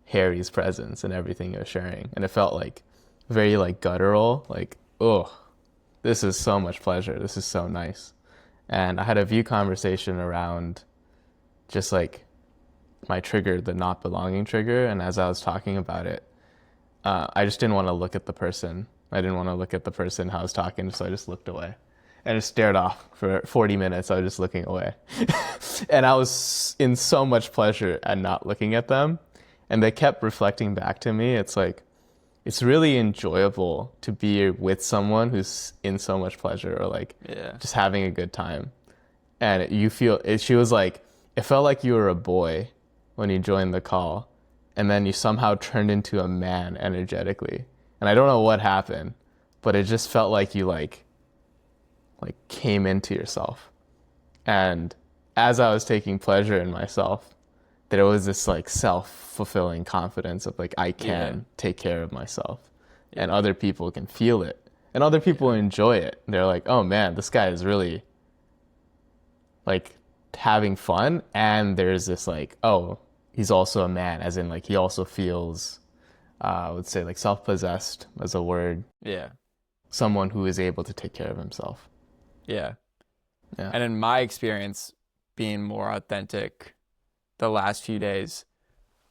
Harry's presence and everything he was sharing. And it felt like very like guttural, like, oh, this is so much pleasure. This is so nice. And I had a view conversation around just like my trigger, the not belonging trigger. And as I was talking about it, I just didn't want to look at the person. I didn't want to look at the person how I was talking, so I just looked away. And just stared off for 40 minutes. I was just looking away. And I was in so much pleasure at not looking at them. And they kept reflecting back to me. It's like, it's really enjoyable to be with someone who's in so much pleasure or like just having a good time. And you feel it, she was like, it felt like you were a boy when you joined the call. And then you somehow turned into a man energetically. And I don't know what happened, but it just felt like you like came into yourself. And as I was taking pleasure in myself, there was this like self-fulfilling confidence of like I can take care of myself and other people can feel it and other people enjoy it. They're like, oh man, this guy is really like having fun. And there's this like, oh, he's also a man, as in like he also feels I would say like self-possessed as a word. Yeah. Someone who is able to take care of himself. Yeah. Yeah. And in my experience, being more authentic the last few days,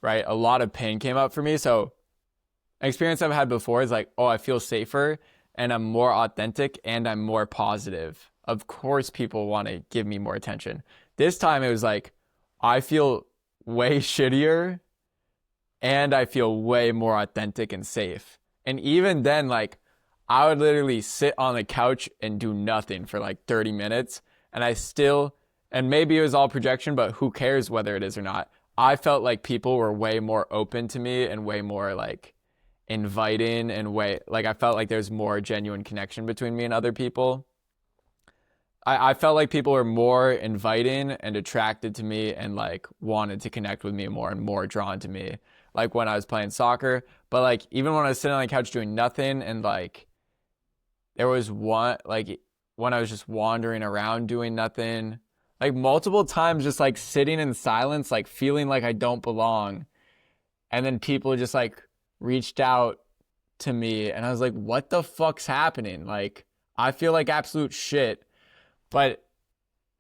right? A lot of pain came up for me. So an experience I've had before is like, oh, I feel safer and I'm more authentic and I'm more positive. Of course, people want to give me more attention. This time it was like, I feel way shittier and I feel way more authentic and safe. And even then, like, I would literally sit on the couch and do nothing for like 30 minutes. And I still, and maybe it was all projection, but who cares whether it is or not? I felt like people were way more open to me and way more like inviting and way, like I felt like there's more genuine connection between me and other people. I felt like people were more inviting and attracted to me and like wanted to connect with me more and more drawn to me. Like when I was playing soccer, but like even when I was sitting on the couch doing nothing and like there was one, like when I was just wandering around doing nothing, like multiple times just like sitting in silence, like feeling like I don't belong. And then people just like reached out to me and I was like, what the fuck's happening? Like, I feel like absolute shit. But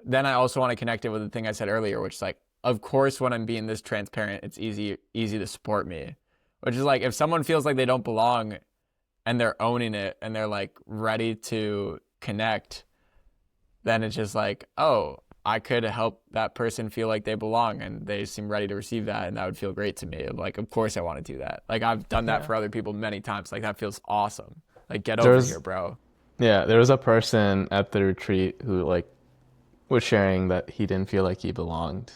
then I also want to connect it with the thing I said earlier, which is like, of course, when I'm being this transparent, it's easy to support me. Which is like, if someone feels like they don't belong and they're owning it and they're like ready to connect, then it's just like, oh, I could help that person feel like they belong and they seem ready to receive that. And that would feel great to me. Like, of course I want to do that. Like, I've done that for other people many times. Like, that feels awesome. Like, get over here, bro. Yeah, there was a person at the retreat who like was sharing that he didn't feel like he belonged.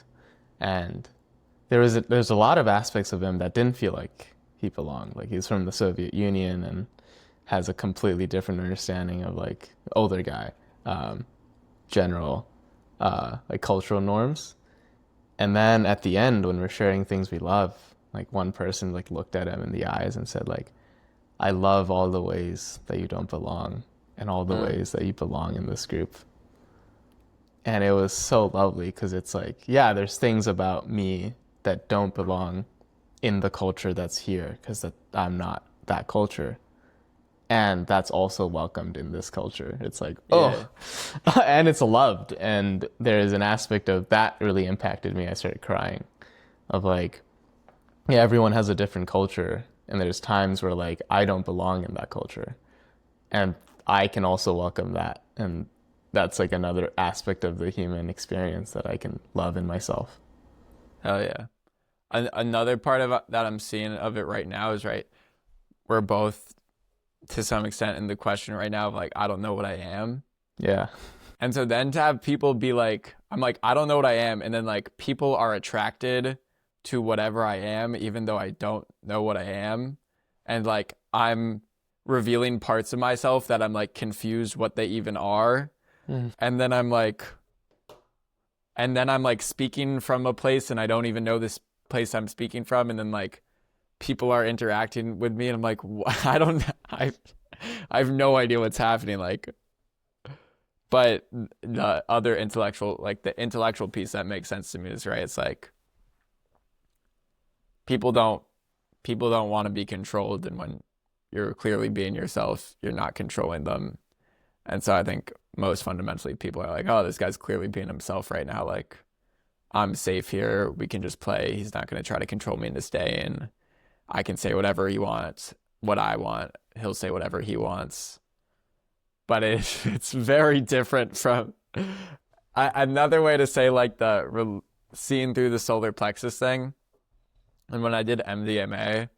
And there's a lot of aspects of him that didn't feel like he belonged. Like he's from the Soviet Union and has a completely different understanding of like older guy, general. like cultural norms. And then at the end, when we're sharing things we love, like one person like looked at him in the eyes and said like, I love all the ways that you don't belong and all the ways that you belong in this group. And it was so lovely because it's like, yeah, there's things about me that don't belong in the culture that's here because I'm not that culture. And that's also welcomed in this culture. It's like, oh, and it's loved. And there is an aspect of that really impacted me. I started crying of like, yeah, everyone has a different culture. And there's times where like, I don't belong in that culture. And I can also welcome that. And that's like another aspect of the human experience that I can love in myself. Hell yeah. Another part of that I'm seeing of it right now is, right, we're both to some extent in the question right now of like, I don't know what I am. Yeah. And so then to have people be like, I'm like, I don't know what I am. And then like people are attracted to whatever I am, even though I don't know what I am. And like, I'm revealing parts of myself that I'm like confused what they even are. And then I'm like speaking from a place and I don't even know this place I'm speaking from. And then like people are interacting with me and I'm like, I have no idea what's happening. Like, but the other intellectual, like the intellectual piece that makes sense to me is, right, it's like people don't want to be controlled. And when you're clearly being yourself, you're not controlling them. And so I think most fundamentally people are like, oh, this guy's clearly being himself right now. Like, I'm safe here. We can just play. He's not going to try to control me into staying. I can say whatever he wants, what I want. He'll say whatever he wants. But it's very different from another way to say like seeing through the solar plexus thing. And when I did MDMA,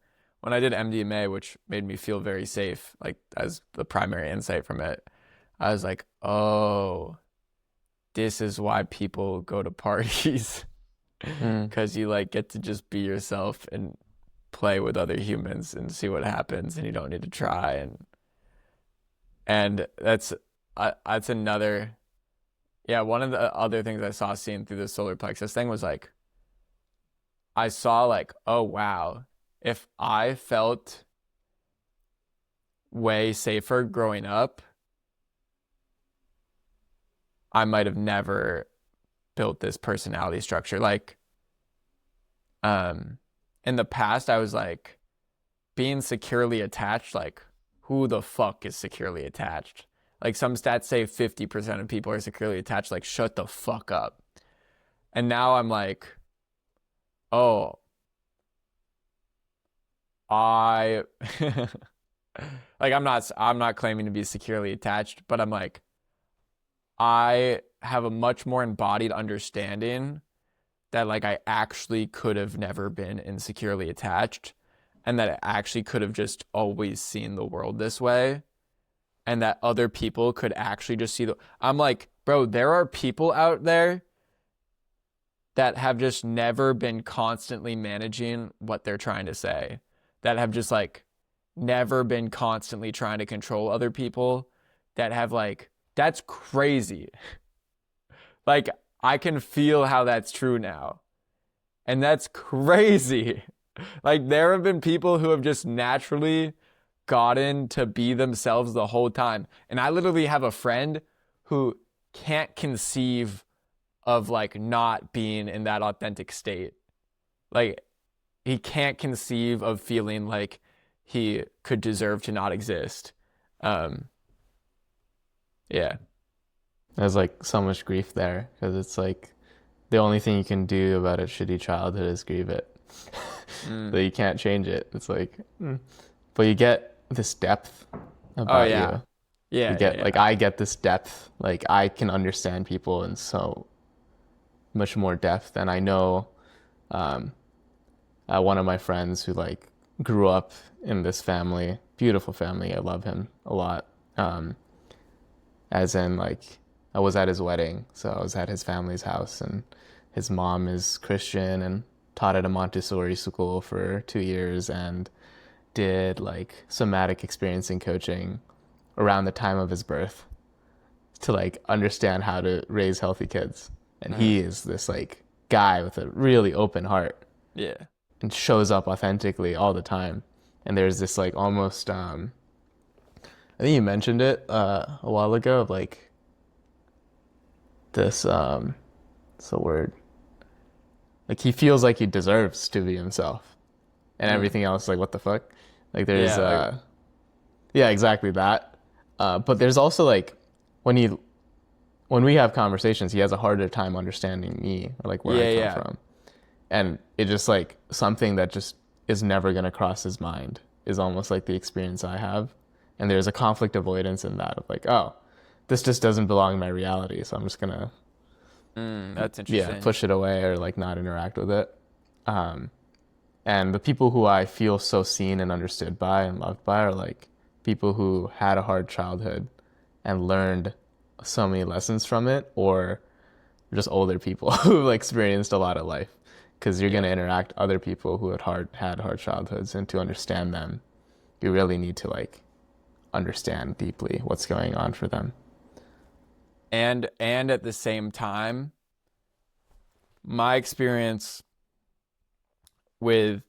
which made me feel very safe, like as the primary insight from it, I was like, oh, this is why people go to parties. Because you like get to just be yourself and play with other humans and see what happens, and you don't need to try. And that's another, yeah, one of the other things I saw seeing through the solar plexus thing was like, I saw like, oh wow, if I felt way safer growing up, I might have never built this personality structure. Like, in the past, I was like, being securely attached, like, who the fuck is securely attached? Like, some stats say 50% of people are securely attached. Like, shut the fuck up. And now I'm like, oh, like, I'm not claiming to be securely attached, but I'm like, I have a much more embodied understanding that like I actually could have never been insecurely attached, and that I actually could have just always seen the world this way, and that other people could actually just see I'm like, bro, there are people out there that have just never been constantly managing what they're trying to say, that have just like never been constantly trying to control other people, that have like, that's crazy. Like, I can feel how that's true now. And that's crazy. Like, there have been people who have just naturally gotten to be themselves the whole time. And I literally have a friend who can't conceive of like not being in that authentic state. Like, he can't conceive of feeling like he could deserve to not exist. Yeah. There's like so much grief there because it's like the only thing you can do about a shitty childhood is grieve it. So you can't change it. It's like, but you get this depth about you. Yeah. You get like, I get this depth. Like, I can understand people in so much more depth. And I know one of my friends who like grew up in this family, beautiful family. I love him a lot. As in like, I was at his wedding, so I was at his family's house, and his mom is Christian and taught at a Montessori school for 2 years and did like somatic experiencing coaching around the time of his birth to like understand how to raise healthy kids. And he is this like guy with a really open heart. Yeah. And shows up authentically all the time. And there's this like almost I think you mentioned it a while ago of like this what's the word? Like he feels like he deserves to be himself. And everything else like what the fuck? Like there's yeah, exactly that. But there's also like when we have conversations, he has a harder time understanding me or like where I come from. And it just like something that just is never going to cross his mind is almost like the experience I have. And there's a conflict avoidance in that of like, oh, this just doesn't belong in my reality. So I'm just going to that's interesting. push it away or like not interact with it. And the people who I feel so seen and understood by and loved by are like people who had a hard childhood and learned so many lessons from it, or just older people who've experienced a lot of life. Because you're going to interact with other people who had hard childhoods, and to understand them, you really need to like understand deeply what's going on for them. And at the same time, my experience with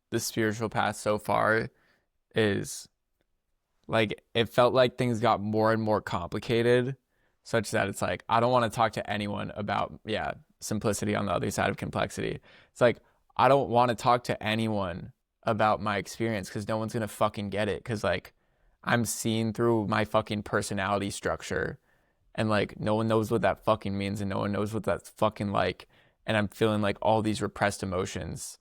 the spiritual path so far is like it felt like things got more and more complicated, such that it's like I don't want to talk to anyone about simplicity on the other side of complexity. It's like I don't want to talk to anyone about my experience because no one's gonna fucking get it, because like I'm seen through my fucking personality structure, and like no one knows what that fucking means, and no one knows what that's fucking like, and I'm feeling like all these repressed emotions,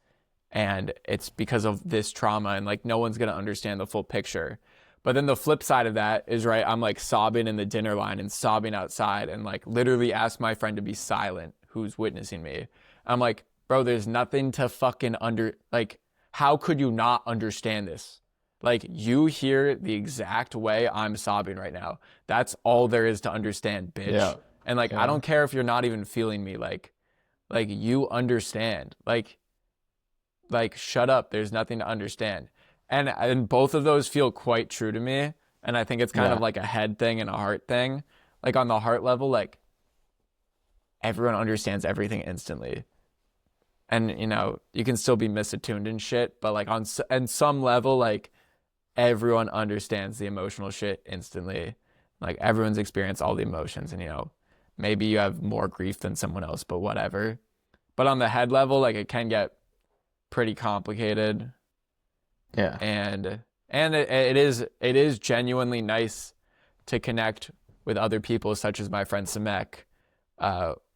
and it's because of this trauma, and like no one's gonna understand the full picture. But then the flip side of that is, right, I'm like sobbing in the dinner line and sobbing outside and like literally ask my friend to be silent who's witnessing me. I'm like, bro, there's nothing to fucking like, how could you not understand this? Like, you hear the exact way I'm sobbing right now. That's all there is to understand, bitch. Yeah. And like, I don't care if you're not even feeling me. Like you understand. Like, shut up. There's nothing to understand. And both of those feel quite true to me. And I think it's kind of like a head thing and a heart thing. Like on the heart level, like everyone understands everything instantly. And, you know, you can still be misattuned and shit, but like on some level, like everyone understands the emotional shit instantly. Like everyone's experienced all the emotions, and, you know, maybe you have more grief than someone else, but whatever. But on the head level, like it can get pretty complicated. Yeah. And it is genuinely nice to connect with other people such as my friend Samek,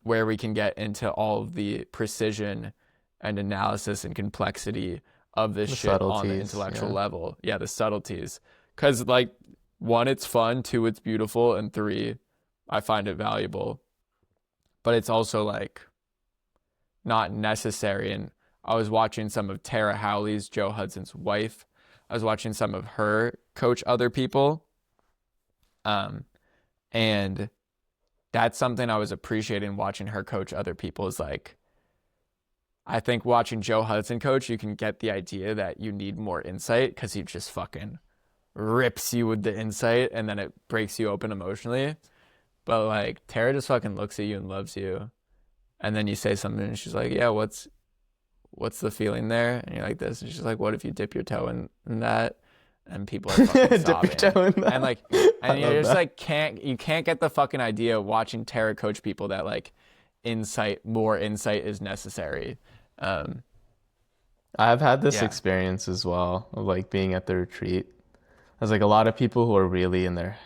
where we can get into all of the precision and analysis and complexity of this shit on the intellectual level. Yeah, the subtleties. Because like, 1, it's fun, 2, it's beautiful, and 3, I find it valuable. But it's also like not necessary. And I was watching some of Tara Howley's, Joe Hudson's wife. I was watching some of her coach other people. And that's something I was appreciating watching her coach other people, is like, I think watching Joe Hudson coach, you can get the idea that you need more insight because he just fucking rips you with the insight and then it breaks you open emotionally. But like Tara just fucking looks at you and loves you. And then you say something and she's like, yeah, what's the feeling there? And you're like this. And she's like, what if you dip your toe in that? And people are fucking sobbing. Dip your toe in that. And like, and you're just like, you can't get the fucking idea of watching Tara coach people that like more insight is necessary. I've had this experience as well of like being at the retreat. There's like a lot of people who are really in their,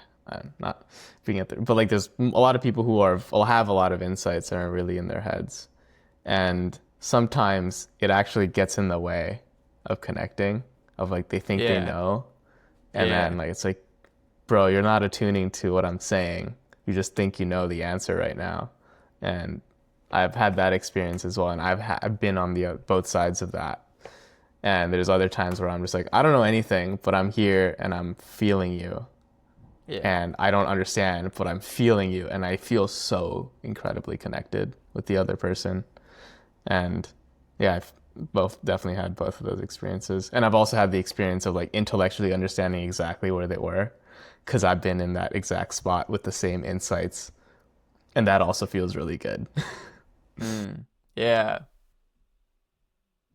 not being at their, but like there's a lot of people who have a lot of insights and are really in their heads. And sometimes it actually gets in the way of connecting, of like they think they know. And then like, it's like, bro, you're not attuning to what I'm saying. You just think you know the answer right now. And I've had that experience as well. And I've been on the both sides of that. And there's other times where I'm just like, I don't know anything, but I'm here and I'm feeling you. Yeah. And I don't understand, but I'm feeling you. And I feel so incredibly connected with the other person. And yeah, I've definitely had both of those experiences. And I've also had the experience of like intellectually understanding exactly where they were. because I've been in that exact spot with the same insights. And that also feels really good. Yeah.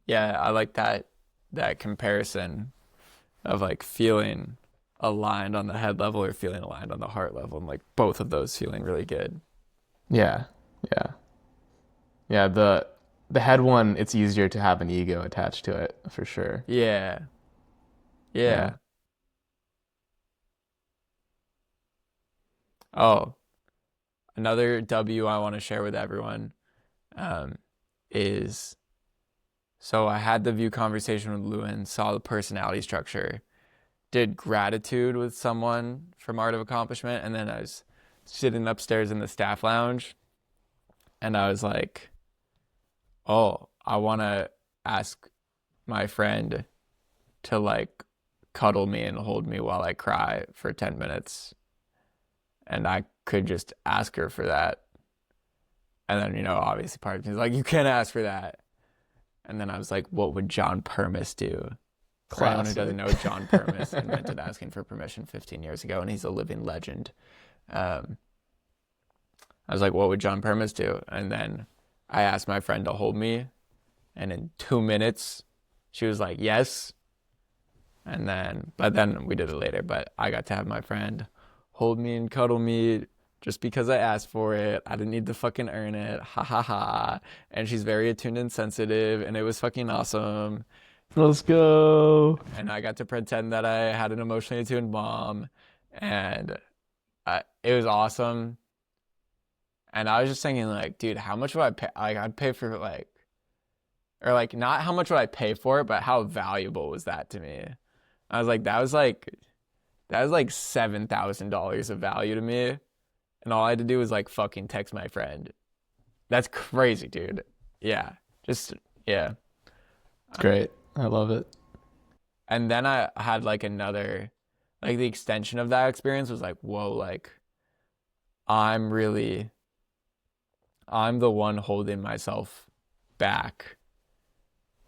Yeah, I like that comparison of like feeling aligned on the head level or feeling aligned on the heart level, and like both of those feeling really good. Yeah. Yeah. Yeah. The head one, it's easier to have an ego attached to it for sure. Yeah. Yeah. Yeah. Oh, another W I want to share with everyone um, is so I had the view conversation with Lewin, saw the personality structure, did gratitude with someone from Art of Accomplishment, and then I was sitting upstairs in the staff lounge, and I was like, oh, I want to ask my friend to like cuddle me and hold me while I cry for 10 minutes. And I could just ask her for that. And then, obviously part of me is like, you can't ask for that. And then I was like, what would John Permis do? For anyone who doesn't know, John Permis invented asking for permission 15 years ago, and he's a living legend. I was like, what would John Permis do? And then I asked my friend to hold me, and in 2 minutes, she was like, yes. But then we did it later, but I got to have my friend hold me and cuddle me just because I asked for it. I didn't need to fucking earn it. Ha ha ha. And she's very attuned and sensitive, and it was fucking awesome. Let's go. And I got to pretend that I had an emotionally attuned mom, and it was awesome. And I was just thinking, like, dude, how much would I pay? Like, I'd pay for or like, not how much would I pay for it, but how valuable was that to me? I was like, that was like $7,000 of value to me, and all I had to do was like fucking text my friend. That's crazy, dude. Yeah, yeah. It's great. I love it. And then I had like another, like the extension of that experience was like, whoa, like I'm the one holding myself back.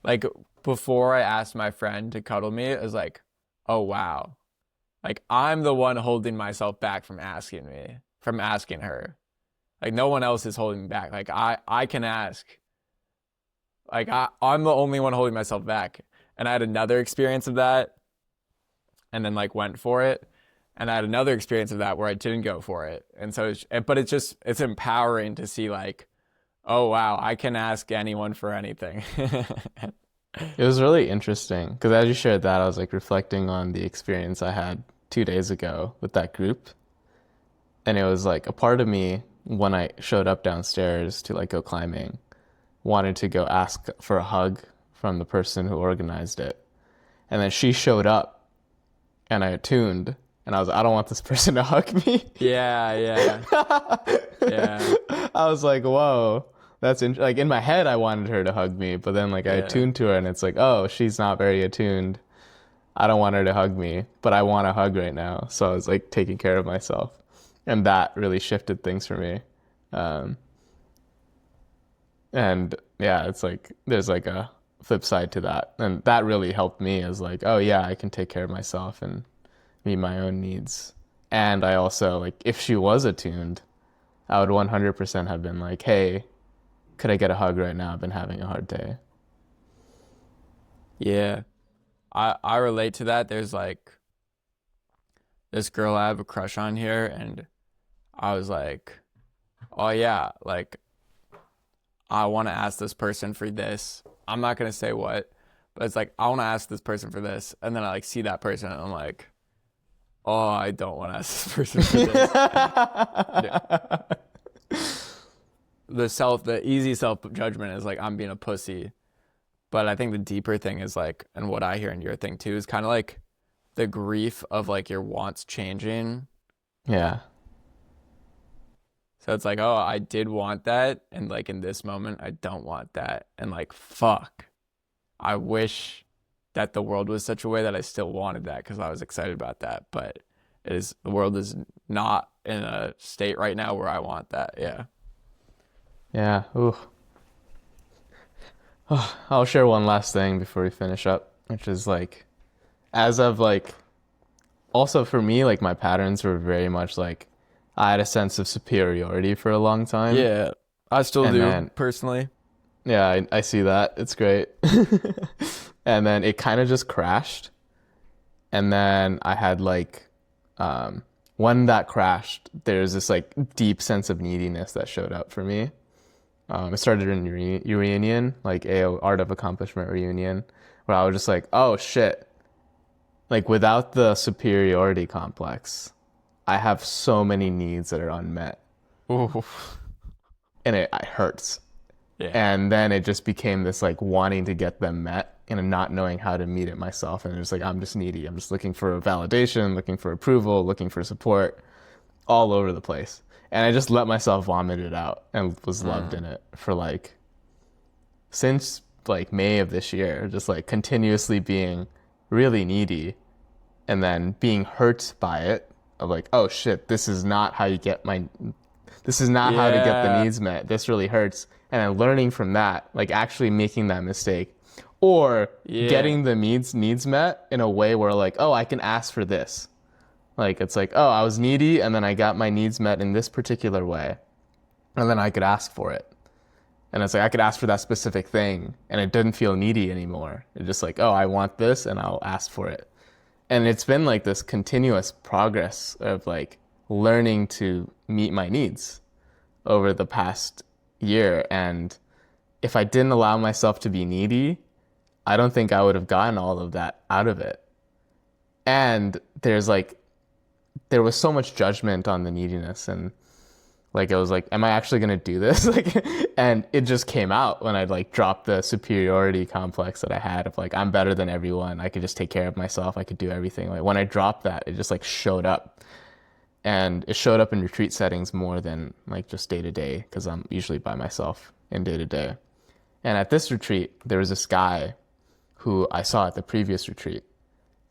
Like before I asked my friend to cuddle me, it was like, oh wow. Like I'm the one holding myself back from asking her. Like no one else is holding me back. Like I can ask. Like I'm the only one holding myself back. And I had another experience of that and then like went for it. And I had another experience of that where I didn't go for it. And so it's empowering to see like, oh wow, I can ask anyone for anything. It was really interesting because as you shared that, I was like reflecting on the experience I had 2 days ago with that group. And it was like a part of me when I showed up downstairs to like go climbing, wanted to go ask for a hug from the person who organized it. And then she showed up and I attuned and I was like, I don't want this person to hug me. Yeah. I was like, whoa, like in my head, I wanted her to hug me, but then like I attuned to her and it's like, oh, she's not very attuned. I don't want her to hug me, but I want a hug right now. So I was like taking care of myself. And that really shifted things for me. And yeah, it's like there's like a flip side to that. And that really helped me as like, oh yeah, I can take care of myself and meet my own needs. And I also like if she was attuned, I would 100% have been like, hey, could I get a hug right now? I've been having a hard day. Yeah. I relate to that. There's like this girl I have a crush on here, and I was like, oh yeah, like I want to ask this person for this. I'm not going to say what, but it's like, I want to ask this person for this. And then I like see that person and I'm like, oh, I don't want to ask this person for this. The easy self-judgment is like, I'm being a pussy. But I think the deeper thing is like, and what I hear in your thing too, is kind of like the grief of like your wants changing. Yeah. So it's like, oh, I did want that. And like in this moment, I don't want that. And like, fuck, I wish that the world was such a way that I still wanted that because I was excited about that. But the world is not in a state right now where I want that. Yeah. Yeah. Ooh. Oh, I'll share one last thing before we finish up, which is like, as I've like also for me, like my patterns were very much like I had a sense of superiority for a long time. Yeah, I still And do then, personally. yeah, I see that. It's great. And then it kind of just crashed. And then I had like, um, when that crashed, there's this like deep sense of neediness that showed up for me. It started in reunion, like a art of accomplishment reunion, where I was just like, oh shit, like without the superiority complex, I have so many needs that are unmet, Ooh. and it hurts. Yeah. And then it just became this like wanting to get them met and not knowing how to meet it myself. And it's like, I'm just needy. I'm just looking for validation, looking for approval, looking for support all over the place. And I just let myself vomit it out and was loved in it for like, since like May of this year, just like continuously being really needy and then being hurt by it of like, oh shit, this is not how you get my, this is not how to get the Yeah. needs met. This really hurts. And then learning from that, like actually making that mistake or Yeah. getting the needs met in a way where like, oh, I can ask for this. Like it's like, oh, I was needy and then I got my needs met in this particular way. And then I could ask for it. And it's like I could ask for that specific thing and it didn't feel needy anymore. It's just like, oh, I want this and I'll ask for it. And it's been like this continuous progress of like learning to meet my needs over the past year. And if I didn't allow myself to be needy, I don't think I would have gotten all of that out of it. And there was so much judgment on the neediness and like I was like, am I actually gonna do this? Like, and it just came out when I like dropped the superiority complex that I had of like I'm better than everyone. I could just take care of myself. I could do everything. Like when I dropped that, it just like showed up, and it showed up in retreat settings more than like just day to day because I'm usually by myself in day to day. And at this retreat, there was this guy who I saw at the previous retreat,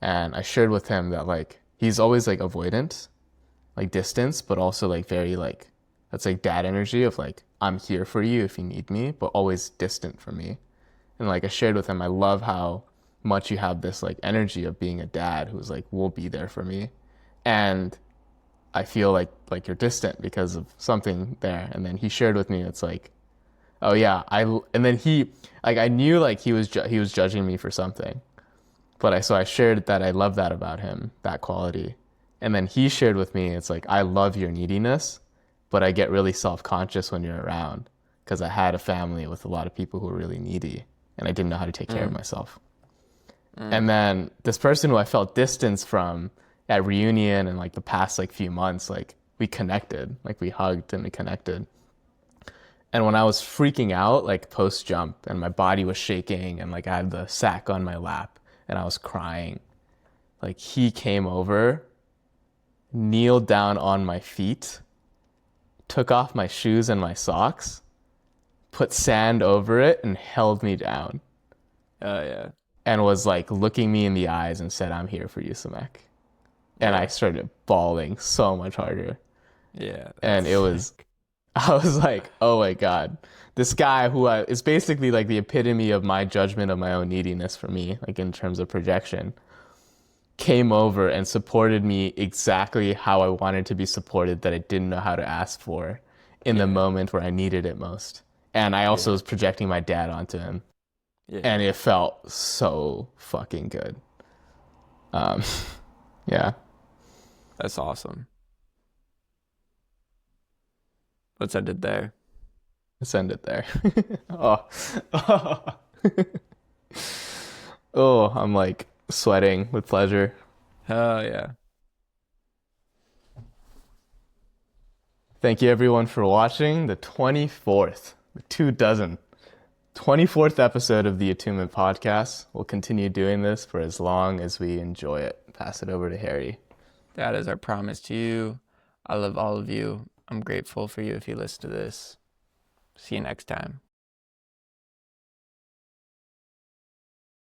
and I shared with him that like he's always like avoidant, like distance, but also like very like that's like dad energy of like I'm here for you if you need me, but always distant from me. And like I shared with him, I love how much you have this like energy of being a dad who's like will be there for me, and I feel like you're distant because of something there. And then he shared with me, it's like, oh yeah, and then he like I knew like he was judging me for something, but I shared that I love that about him, that quality. And then he shared with me, it's like, I love your neediness, but I get really self-conscious when you're around because I had a family with a lot of people who were really needy and I didn't know how to take care of myself. And then this person who I felt distance from at reunion and like the past like few months, like we connected, like we hugged and we connected. And when I was freaking out, like post jump and my body was shaking and like I had the sack on my lap and I was crying, like he came over, kneeled down on my feet, took off my shoes and my socks, put sand over it and held me down Oh yeah. and was like looking me in the eyes and said, I'm here for you, Samek. And I started bawling so much harder. Yeah. And That's it was, sick. I was like, oh my God, this guy is basically like the epitome of my judgment of my own neediness for me, like in terms of projection, came over and supported me exactly how I wanted to be supported that I didn't know how to ask for in the moment where I needed it most. And I also was projecting my dad onto him. Yeah. And it felt so fucking good. Um, yeah. That's awesome. Let's end it there. Let's end it there. Oh, oh, I'm like sweating with pleasure. Oh yeah. Thank you everyone for watching the 24th, the 24th episode of the Attunement Podcast. We'll continue doing this for as long as we enjoy it. Pass it over to Harry. That is our promise to you. I love all of you. I'm grateful for you if you listen to this. See you next time.